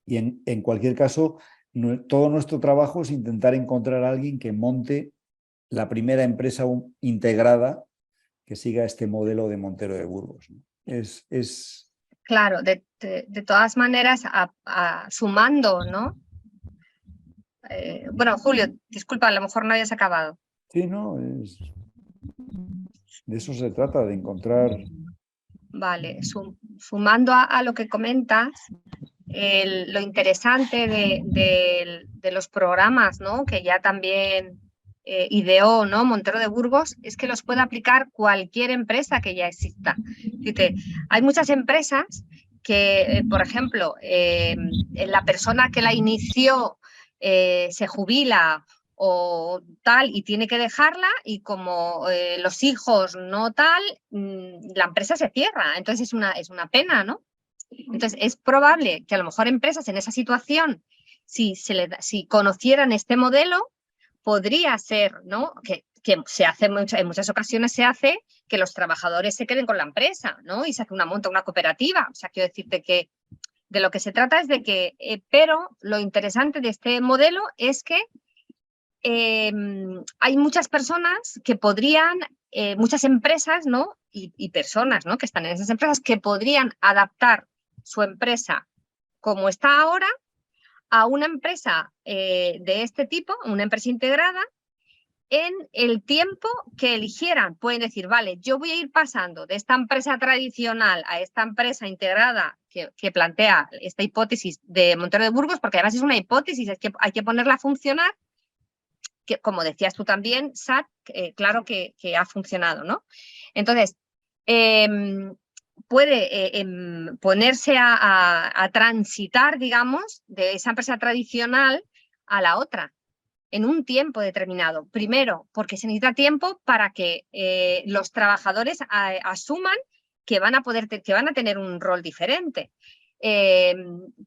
Y en cualquier caso, todo nuestro trabajo es intentar encontrar a alguien que monte la primera empresa integrada que siga este modelo de Montero de Burgos. Claro, de todas maneras, sumando, ¿no? Bueno, Julio, disculpa, a lo mejor no hayas acabado. Sí, no, de eso se trata, de encontrar... Vale, sumando a lo que comentas, lo interesante de los programas, ¿no? Que ya también ideó, ¿no? Montero de Burgos, es que los puede aplicar cualquier empresa que ya exista. Fíjate, hay muchas empresas que, por ejemplo, la persona que la inició se jubila o tal, y tiene que dejarla, y como los hijos no tal, la empresa se cierra. Entonces es una pena, ¿no? Entonces es probable que a lo mejor empresas en esa situación, si conocieran este modelo, podría ser, ¿no? Que se hace en muchas ocasiones se hace que los trabajadores se queden con la empresa, ¿no? Y se monta una cooperativa. O sea, quiero decirte que de lo que se trata es de que, pero lo interesante de este modelo es que hay muchas personas que podrían, muchas empresas, ¿no? Y personas, ¿no? Que están en esas empresas que podrían adaptar su empresa como está ahora a una empresa de este tipo, una empresa integrada, en el tiempo que eligieran. Pueden decir, vale, yo voy a ir pasando de esta empresa tradicional a esta empresa integrada que plantea esta hipótesis de Montero de Burgos, porque además es una hipótesis, es que hay que ponerla a funcionar, que como decías tú también, Sat, claro que ha funcionado, ¿no? Entonces, puede ponerse a transitar, digamos, de esa empresa tradicional a la otra en un tiempo determinado. Primero, porque se necesita tiempo para que los trabajadores asuman que van a tener un rol diferente. Que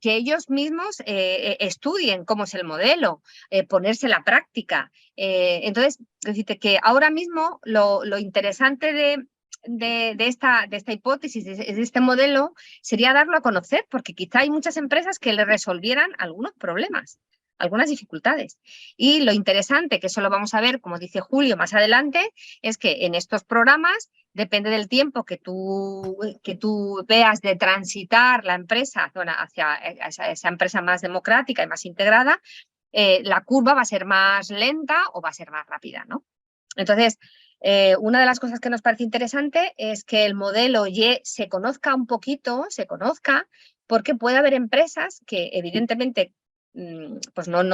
ellos mismos estudien cómo es el modelo, ponerse la práctica. Entonces, decirte que ahora mismo lo interesante de esta hipótesis, de este modelo, sería darlo a conocer, porque quizá hay muchas empresas que le resolvieran algunos problemas, algunas dificultades. Y lo interesante, que eso lo vamos a ver, como dice Julio, más adelante, es que en estos programas, depende del tiempo que tú veas de transitar la empresa hacia esa empresa más democrática y más integrada, la curva va a ser más lenta o va a ser más rápida, ¿no? Entonces, una de las cosas que nos parece interesante es que el modelo se conozca un poquito, porque puede haber empresas que evidentemente pues no,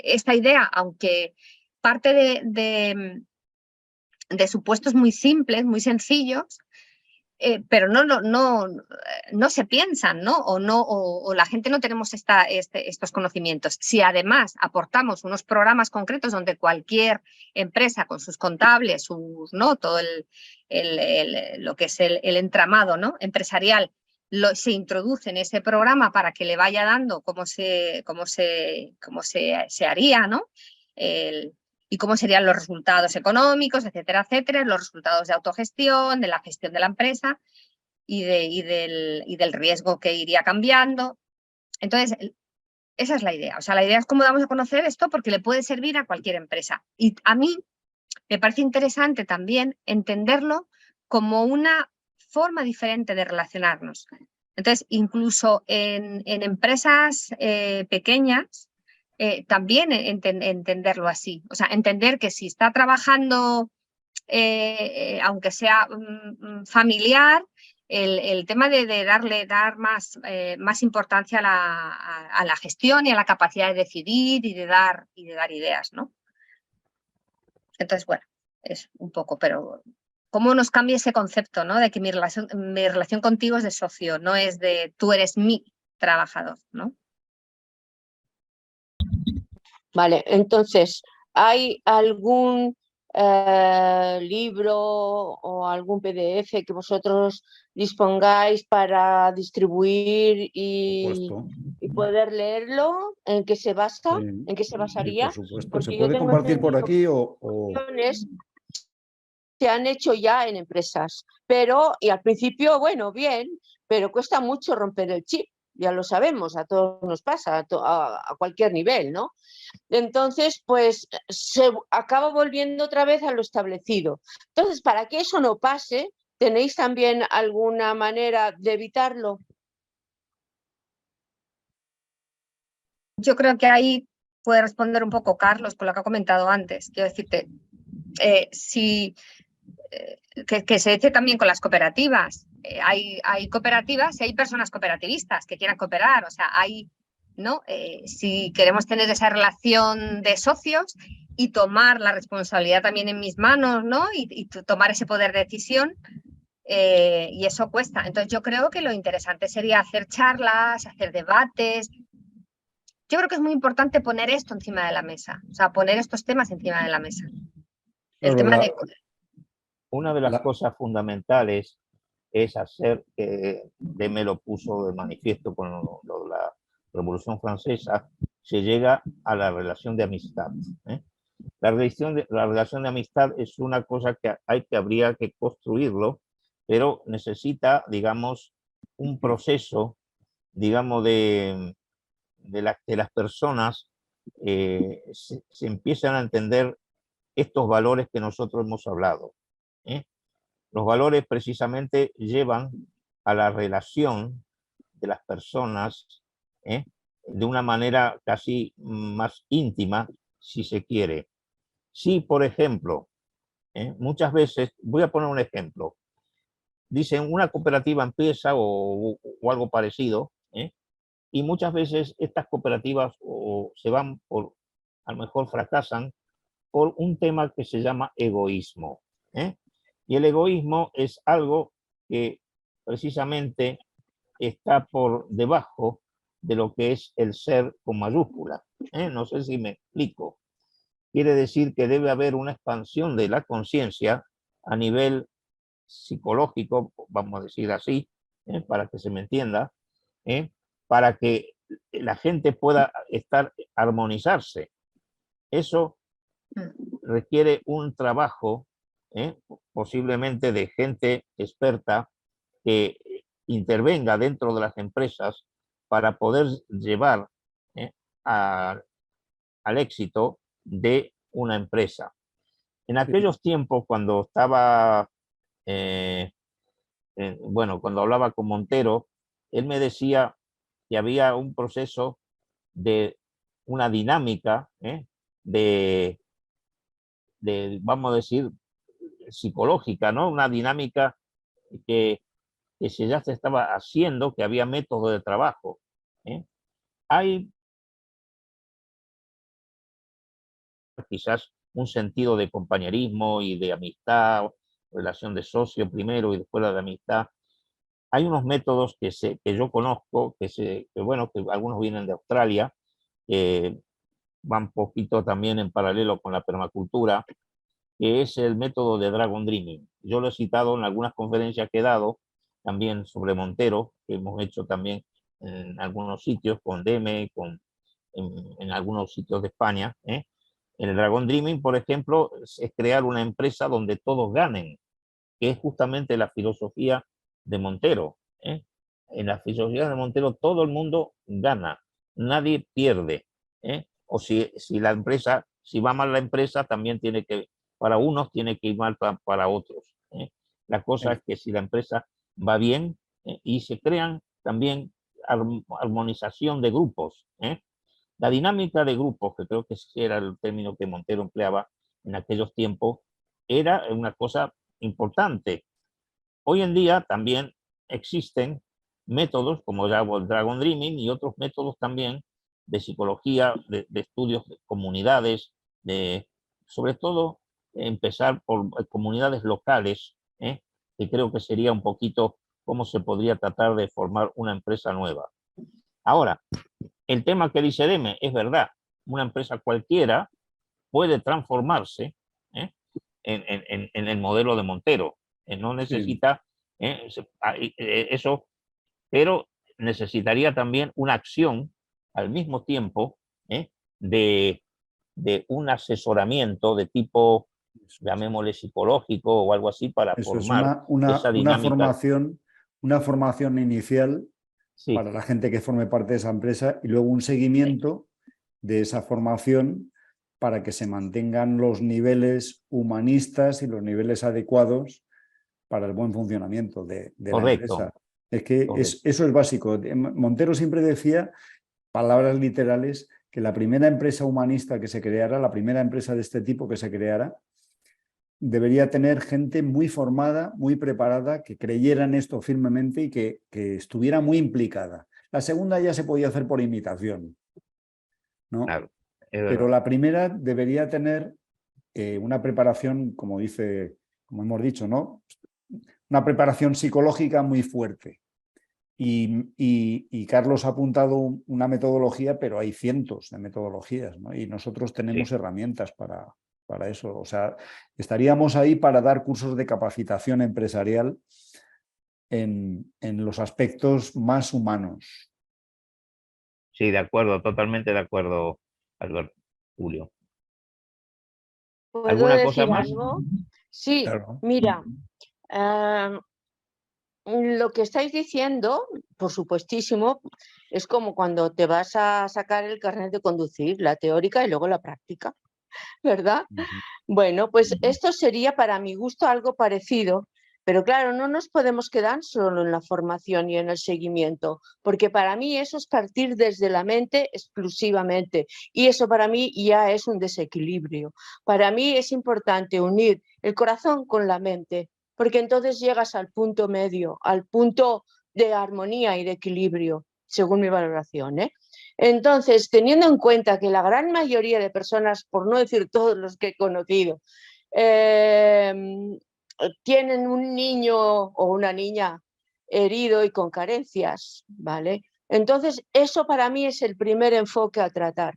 esta idea, aunque parte de supuestos muy simples, muy sencillos, pero no se piensan, ¿no? O la gente no tenemos estos conocimientos. Si además aportamos unos programas concretos donde cualquier empresa con sus contables, ¿no? Todo lo que es el entramado, ¿no? Empresarial, se introduce en ese programa para que le vaya dando cómo se haría, ¿no? Y cómo serían los resultados económicos, etcétera, etcétera, los resultados de autogestión, de la gestión de la empresa y del riesgo que iría cambiando. Entonces, esa es la idea. O sea, la idea es cómo damos a conocer esto, porque le puede servir a cualquier empresa. Y a mí me parece interesante también entenderlo como una forma diferente de relacionarnos. Entonces, incluso en empresas pequeñas, también entenderlo así. O sea, entender que si está trabajando, aunque sea familiar, el tema de dar más importancia a la gestión y a la capacidad de decidir y de dar ideas, ¿no? Entonces, bueno, es un poco, pero cómo nos cambia ese concepto, ¿no? De que mi relación contigo es de socio, no es de tú eres mi trabajador, ¿no? Vale, entonces, ¿hay algún libro o algún PDF que vosotros dispongáis para distribuir y poder leerlo? ¿En qué se basa? ¿En qué se basaría? Por supuesto. Porque ¿Se puede compartir por aquí o...? Se han hecho ya en empresas, y al principio, bueno, bien, pero cuesta mucho romper el chip. Ya lo sabemos, a todos nos pasa, a cualquier nivel, ¿no? Entonces, pues se acaba volviendo otra vez a lo establecido. Entonces, para que eso no pase, ¿tenéis también alguna manera de evitarlo? Yo creo que ahí puede responder un poco Carlos con lo que ha comentado antes. Quiero decirte, que se dice también con las cooperativas. Hay cooperativas y hay personas cooperativistas que quieran cooperar. O sea, ¿no? Si queremos tener esa relación de socios y tomar la responsabilidad también en mis manos, ¿no? Y tomar ese poder de decisión, y eso cuesta. Entonces yo creo que lo interesante sería hacer charlas, hacer debates. yo creo que es muy importante poner esto encima de la mesa, o sea, poner estos temas encima de la mesa. El tema de... Una de las cosas fundamentales es hacer, Deme lo puso de manifiesto con lo de la Revolución Francesa, se llega a la relación de amistad. La relación de amistad es una cosa que habría que construirlo, pero necesita, digamos, un proceso, digamos, de las personas se empiezan a entender estos valores que nosotros hemos hablado. Los valores precisamente llevan a la relación de las personas de una manera casi más íntima, si se quiere. Si, por ejemplo, muchas veces, voy a poner un ejemplo, dicen una cooperativa empieza o algo parecido, y muchas veces estas cooperativas se van por, a lo mejor fracasan por un tema que se llama egoísmo. Y el egoísmo es algo que precisamente está por debajo de lo que es el ser con mayúscula. No sé si me explico. Quiere decir que debe haber una expansión de la conciencia a nivel psicológico, vamos a decir así, para que se me entienda, para que la gente pueda armonizarse. Eso requiere un trabajo, posiblemente de gente experta que intervenga dentro de las empresas para poder llevar al éxito de una empresa. En aquellos tiempos, cuando estaba, cuando hablaba con Montero, él me decía que había un proceso de una dinámica de, vamos a decir, psicológica, ¿no? Una dinámica que ya se estaba haciendo, que había métodos de trabajo. Hay quizás un sentido de compañerismo y de amistad, relación de socio primero y después la de amistad. Hay unos métodos que yo conozco, que algunos vienen de Australia, que van poquito también en paralelo con la permacultura, que es el método de Dragon Dreaming. Yo lo he citado en algunas conferencias que he dado, también sobre Montero, que hemos hecho también en algunos sitios con Deme, en algunos sitios de España. El Dragon Dreaming, por ejemplo, es crear una empresa donde todos ganen, que es justamente la filosofía de Montero. En la filosofía de Montero todo el mundo gana, nadie pierde. O si la empresa, si va mal la empresa, también tiene que, para unos tiene que ir mal para otros. La cosa es que si la empresa va bien y se crean también armonización de grupos. La dinámica de grupos, que creo que era el término que Montero empleaba en aquellos tiempos, era una cosa importante. Hoy en día también existen métodos como el Dragon Dreaming y otros métodos también de psicología, de estudios de comunidades, sobre todo empezar por comunidades locales, que creo que sería un poquito cómo se podría tratar de formar una empresa nueva. Ahora, el tema que dice Deme es verdad, una empresa cualquiera puede transformarse en el modelo de Montero. No necesita eso, pero necesitaría también una acción al mismo tiempo de un asesoramiento de tipo, llamémosle psicológico o algo así, para eso formar es esa dinámica. Una formación inicial para la gente que forme parte de esa empresa y luego un seguimiento de esa formación para que se mantengan los niveles humanistas y los niveles adecuados para el buen funcionamiento de la empresa. Es que eso es básico. Montero siempre decía, palabras literales, que la primera empresa humanista que se creara, la primera empresa de este tipo que se creara, debería tener gente muy formada, muy preparada, que creyera en esto firmemente y que estuviera muy implicada. La segunda ya se podía hacer por imitación, ¿no? Claro, pero la primera debería tener una preparación, como hemos dicho, ¿no? Una preparación psicológica muy fuerte. Y Carlos ha apuntado una metodología, pero hay cientos de metodologías, ¿no? Y nosotros tenemos herramientas para eso. O sea, estaríamos ahí para dar cursos de capacitación empresarial en los aspectos más humanos. Sí, de acuerdo, totalmente de acuerdo, Alberto, Julio. ¿Puedo ¿Alguna decir cosa más? algo? Sí, Claro. mira, lo que estáis diciendo, por supuestísimo, es como cuando te vas a sacar el carnet de conducir, la teórica y luego la práctica, ¿verdad? Bueno, pues esto sería para mi gusto algo parecido, pero claro, no nos podemos quedar solo en la formación y en el seguimiento, porque para mí eso es partir desde la mente exclusivamente y eso para mí ya es un desequilibrio. Para mí es importante unir el corazón con la mente, porque entonces llegas al punto medio, al punto de armonía y de equilibrio, según mi valoración, ¿eh? Entonces, teniendo en cuenta que la gran mayoría de personas, por no decir todos los que he conocido, tienen un niño o una niña herido y con carencias, ¿vale? Entonces, eso para mí es el primer enfoque a tratar.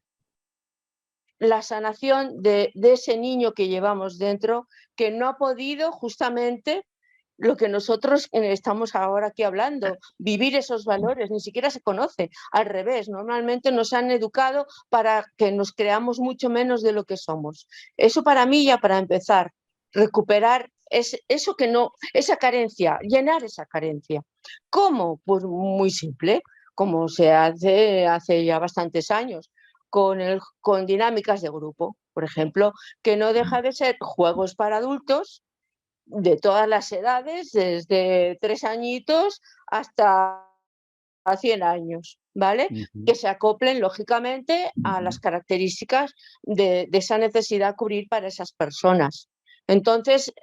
La sanación de ese niño que llevamos dentro, que no ha podido justamente lo que nosotros estamos ahora aquí hablando, vivir esos valores, ni siquiera se conoce. Al revés, normalmente nos han educado para que nos creamos mucho menos de lo que somos. Eso para mí, ya para empezar, recuperar eso que no, esa carencia, llenar esa carencia. ¿Cómo? Pues muy simple, como se hace ya bastantes años, con dinámicas de grupo, por ejemplo, que no deja de ser juegos para adultos de todas las edades, desde 3 añitos hasta 100 años, ¿vale? Que se acoplen, lógicamente, a las características de esa necesidad a cubrir para esas personas. Entonces,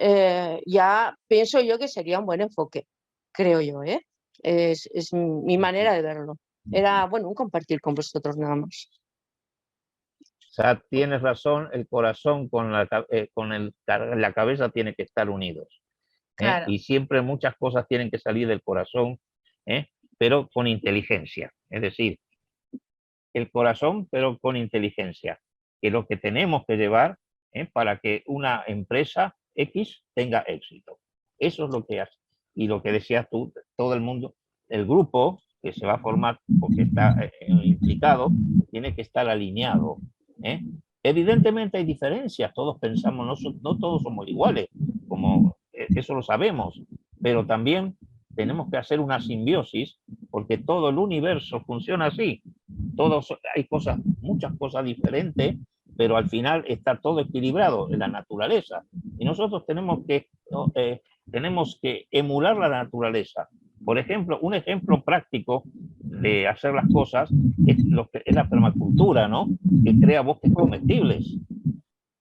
ya pienso yo que sería un buen enfoque, creo yo, ¿eh? Es mi manera de verlo. Era, bueno, un compartir con vosotros nada más. O sea, tienes razón, el corazón con la cabeza tiene que estar unidos. Claro. Y siempre muchas cosas tienen que salir del corazón, pero con inteligencia. Es decir, el corazón, pero con inteligencia, que es lo que tenemos que llevar para que una empresa X tenga éxito. Eso es lo que hace. Y lo que decías tú, todo el mundo, el grupo que se va a formar porque está implicado, tiene que estar alineado. Evidentemente hay diferencias, todos pensamos, no todos somos iguales, como eso lo sabemos, pero también tenemos que hacer una simbiosis porque todo el universo funciona así. Hay cosas, muchas cosas diferentes, pero al final está todo equilibrado en la naturaleza. Y nosotros tenemos que emular la naturaleza. Por ejemplo, un ejemplo práctico de hacer las cosas es la permacultura, ¿no? Que crea bosques comestibles.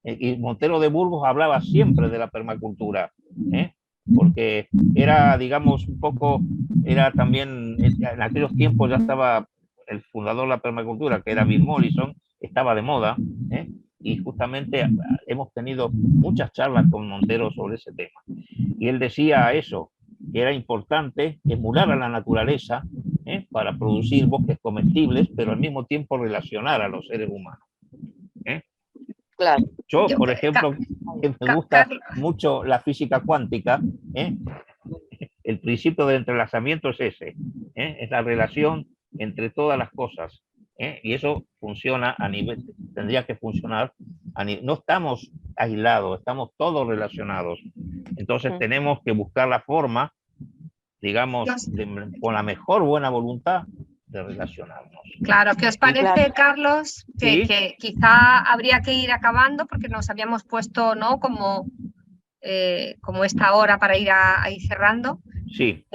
Y Montero de Burgos hablaba siempre de la permacultura, porque era, digamos, un poco, era también, en aquellos tiempos ya estaba el fundador de la permacultura, que era Bill Mollison, estaba de moda, y justamente hemos tenido muchas charlas con Montero sobre ese tema. Y él decía eso, que era importante emular a la naturaleza para producir bosques comestibles, pero al mismo tiempo relacionar a los seres humanos. Claro. Yo, por ejemplo, que me gusta mucho la física cuántica, el principio del entrelazamiento es ese, es la relación entre todas las cosas, y eso funciona a nivel, tendría que funcionar, no estamos aislados, estamos todos relacionados, entonces tenemos que buscar la forma, digamos, con la mejor buena voluntad de relacionarnos. Claro, ¿qué os parece, Carlos? Que quizá habría que ir acabando porque nos habíamos puesto, ¿no? Como esta hora para ir cerrando. Sí.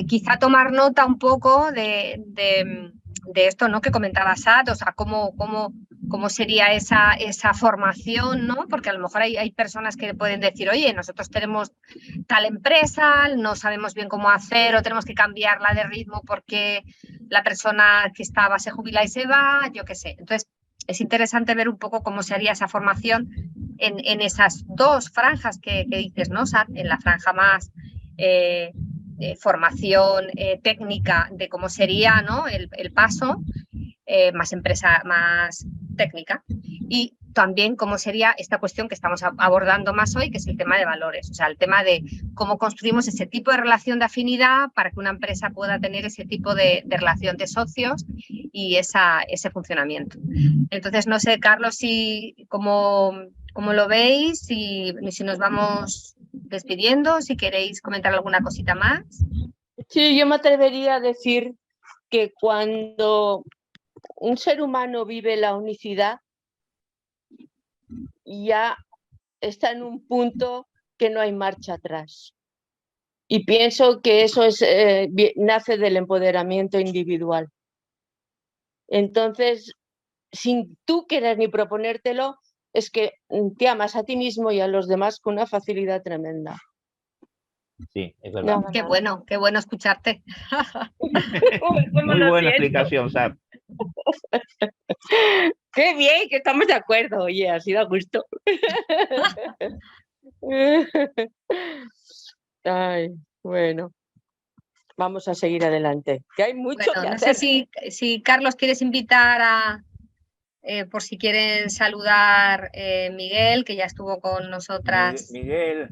Quizá tomar nota un poco de esto, ¿no? Que comentaba Sad, o sea, cómo sería esa formación, ¿no? Porque a lo mejor hay personas que pueden decir, oye, nosotros tenemos tal empresa, no sabemos bien cómo hacer o tenemos que cambiarla de ritmo porque la persona que estaba se jubila y se va, yo qué sé. Entonces, es interesante ver un poco cómo se haría esa formación en esas dos franjas que dices, ¿no? En la franja más formación técnica de cómo sería, ¿no?, el paso, más empresa, más técnica, y también cómo sería esta cuestión que estamos abordando más hoy, que es el tema de valores, o sea, el tema de cómo construimos ese tipo de relación de afinidad para que una empresa pueda tener ese tipo de relación de socios y ese funcionamiento. Entonces, no sé, Carlos, cómo lo veis, si nos vamos despidiendo, si queréis comentar alguna cosita más. Sí, yo me atrevería a decir que cuando un ser humano vive la unicidad, ya está en un punto que no hay marcha atrás. Y pienso que eso nace del empoderamiento individual. Entonces, sin tú querer ni proponértelo, es que te amas a ti mismo y a los demás con una facilidad tremenda. Sí, es verdad. Qué bueno escucharte. Muy buena explicación, Sap. Qué bien, que estamos de acuerdo. Oye, así da gusto. Ay, bueno, vamos a seguir adelante, que hay mucho que No hacer. sé si Carlos quieres invitar por si quieren saludar Miguel, que ya estuvo con nosotras. Miguel,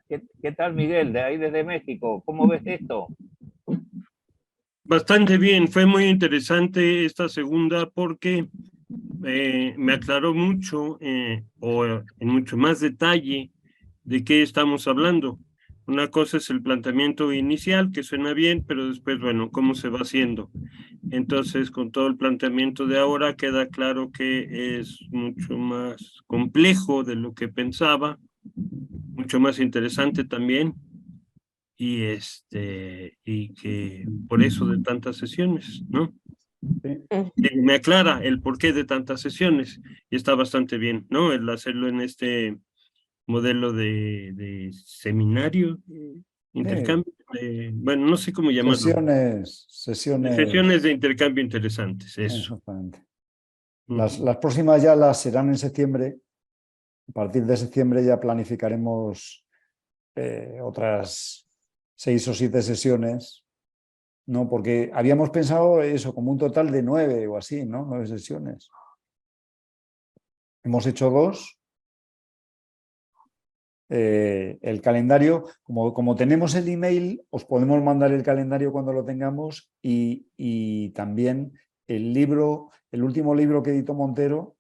¿qué tal, Miguel? De ahí desde México, ¿cómo ves esto? Bastante bien, fue muy interesante esta segunda porque me aclaró mucho o en mucho más detalle de qué estamos hablando. Una cosa es el planteamiento inicial, que suena bien, pero después, bueno, cómo se va haciendo. Entonces, con todo el planteamiento de ahora, queda claro que es mucho más complejo de lo que pensaba, mucho más interesante también, y que por eso de tantas sesiones, ¿no? Sí. Me aclara el porqué de tantas sesiones y está bastante bien, ¿no? El hacerlo en este modelo de seminario, intercambio, bueno, no sé cómo llamarlo. Sesiones de intercambio interesantes, eso. Exactamente. Las próximas ya las serán en septiembre. A partir de septiembre ya planificaremos otras 6 o 7 sesiones, ¿no? Porque habíamos pensado eso como un total de 9 o así, ¿no? 9 sesiones. Hemos hecho 2. El calendario, como tenemos el email, os podemos mandar el calendario cuando lo tengamos y también el libro, el último libro que editó Montero,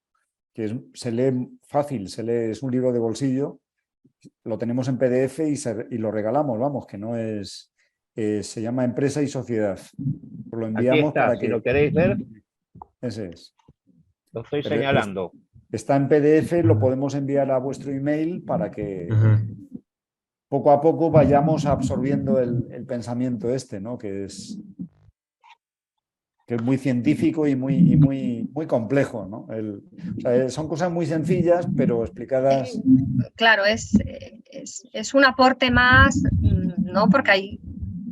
que se lee fácil, es un libro de bolsillo, lo tenemos en PDF y lo regalamos, vamos, que no es... se llama Empresa y Sociedad. Os lo enviamos. Aquí está, para si que... lo queréis ver. Ese es. Lo estoy señalando. Está en PDF, lo podemos enviar a vuestro email para que poco a poco vayamos absorbiendo el pensamiento ¿no? Que es muy científico y muy complejo, ¿no? O sea, son cosas muy sencillas, pero explicadas. Claro, es un aporte más, ¿no? Porque hay,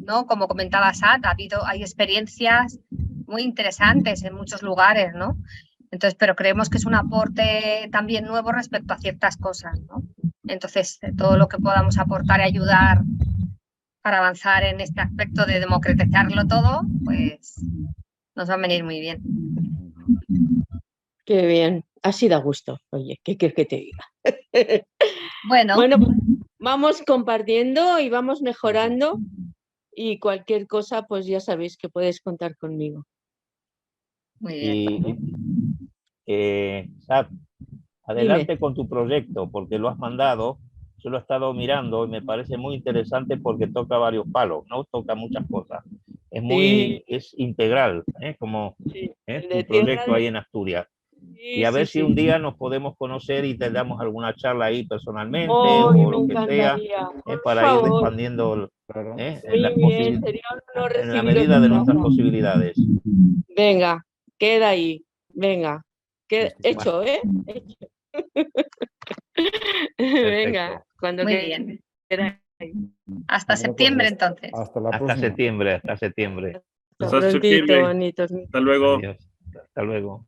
¿no? Como comentaba Sat, hay experiencias muy interesantes en muchos lugares, ¿no? Entonces, pero creemos que es un aporte también nuevo respecto a ciertas cosas, ¿no? Entonces, todo lo que podamos aportar y ayudar para avanzar en este aspecto de democratizarlo todo, pues nos va a venir muy bien. Qué bien, así da gusto. Oye, ¿qué quieres que te diga? Bueno, pues vamos compartiendo y vamos mejorando y cualquier cosa, pues ya sabéis que podéis contar conmigo. Muy bien. Sat, adelante con tu proyecto, porque lo has mandado, yo lo he estado mirando y me parece muy interesante porque toca varios palos, ¿no? Toca muchas cosas. Es integral, como tu proyecto ahí en Asturias. Y a ver si un día nos podemos conocer y te damos alguna charla ahí personalmente o lo que sea, para ir expandiendo en la medida de nuestras posibilidades. Venga, queda ahí. Venga, hecho, ¿eh? Hecho. Venga, cuando muy bien. Hasta septiembre, entonces. Hasta septiembre. Hasta septiembre. Prontito, bonitos. Hasta luego. Adiós. Hasta luego.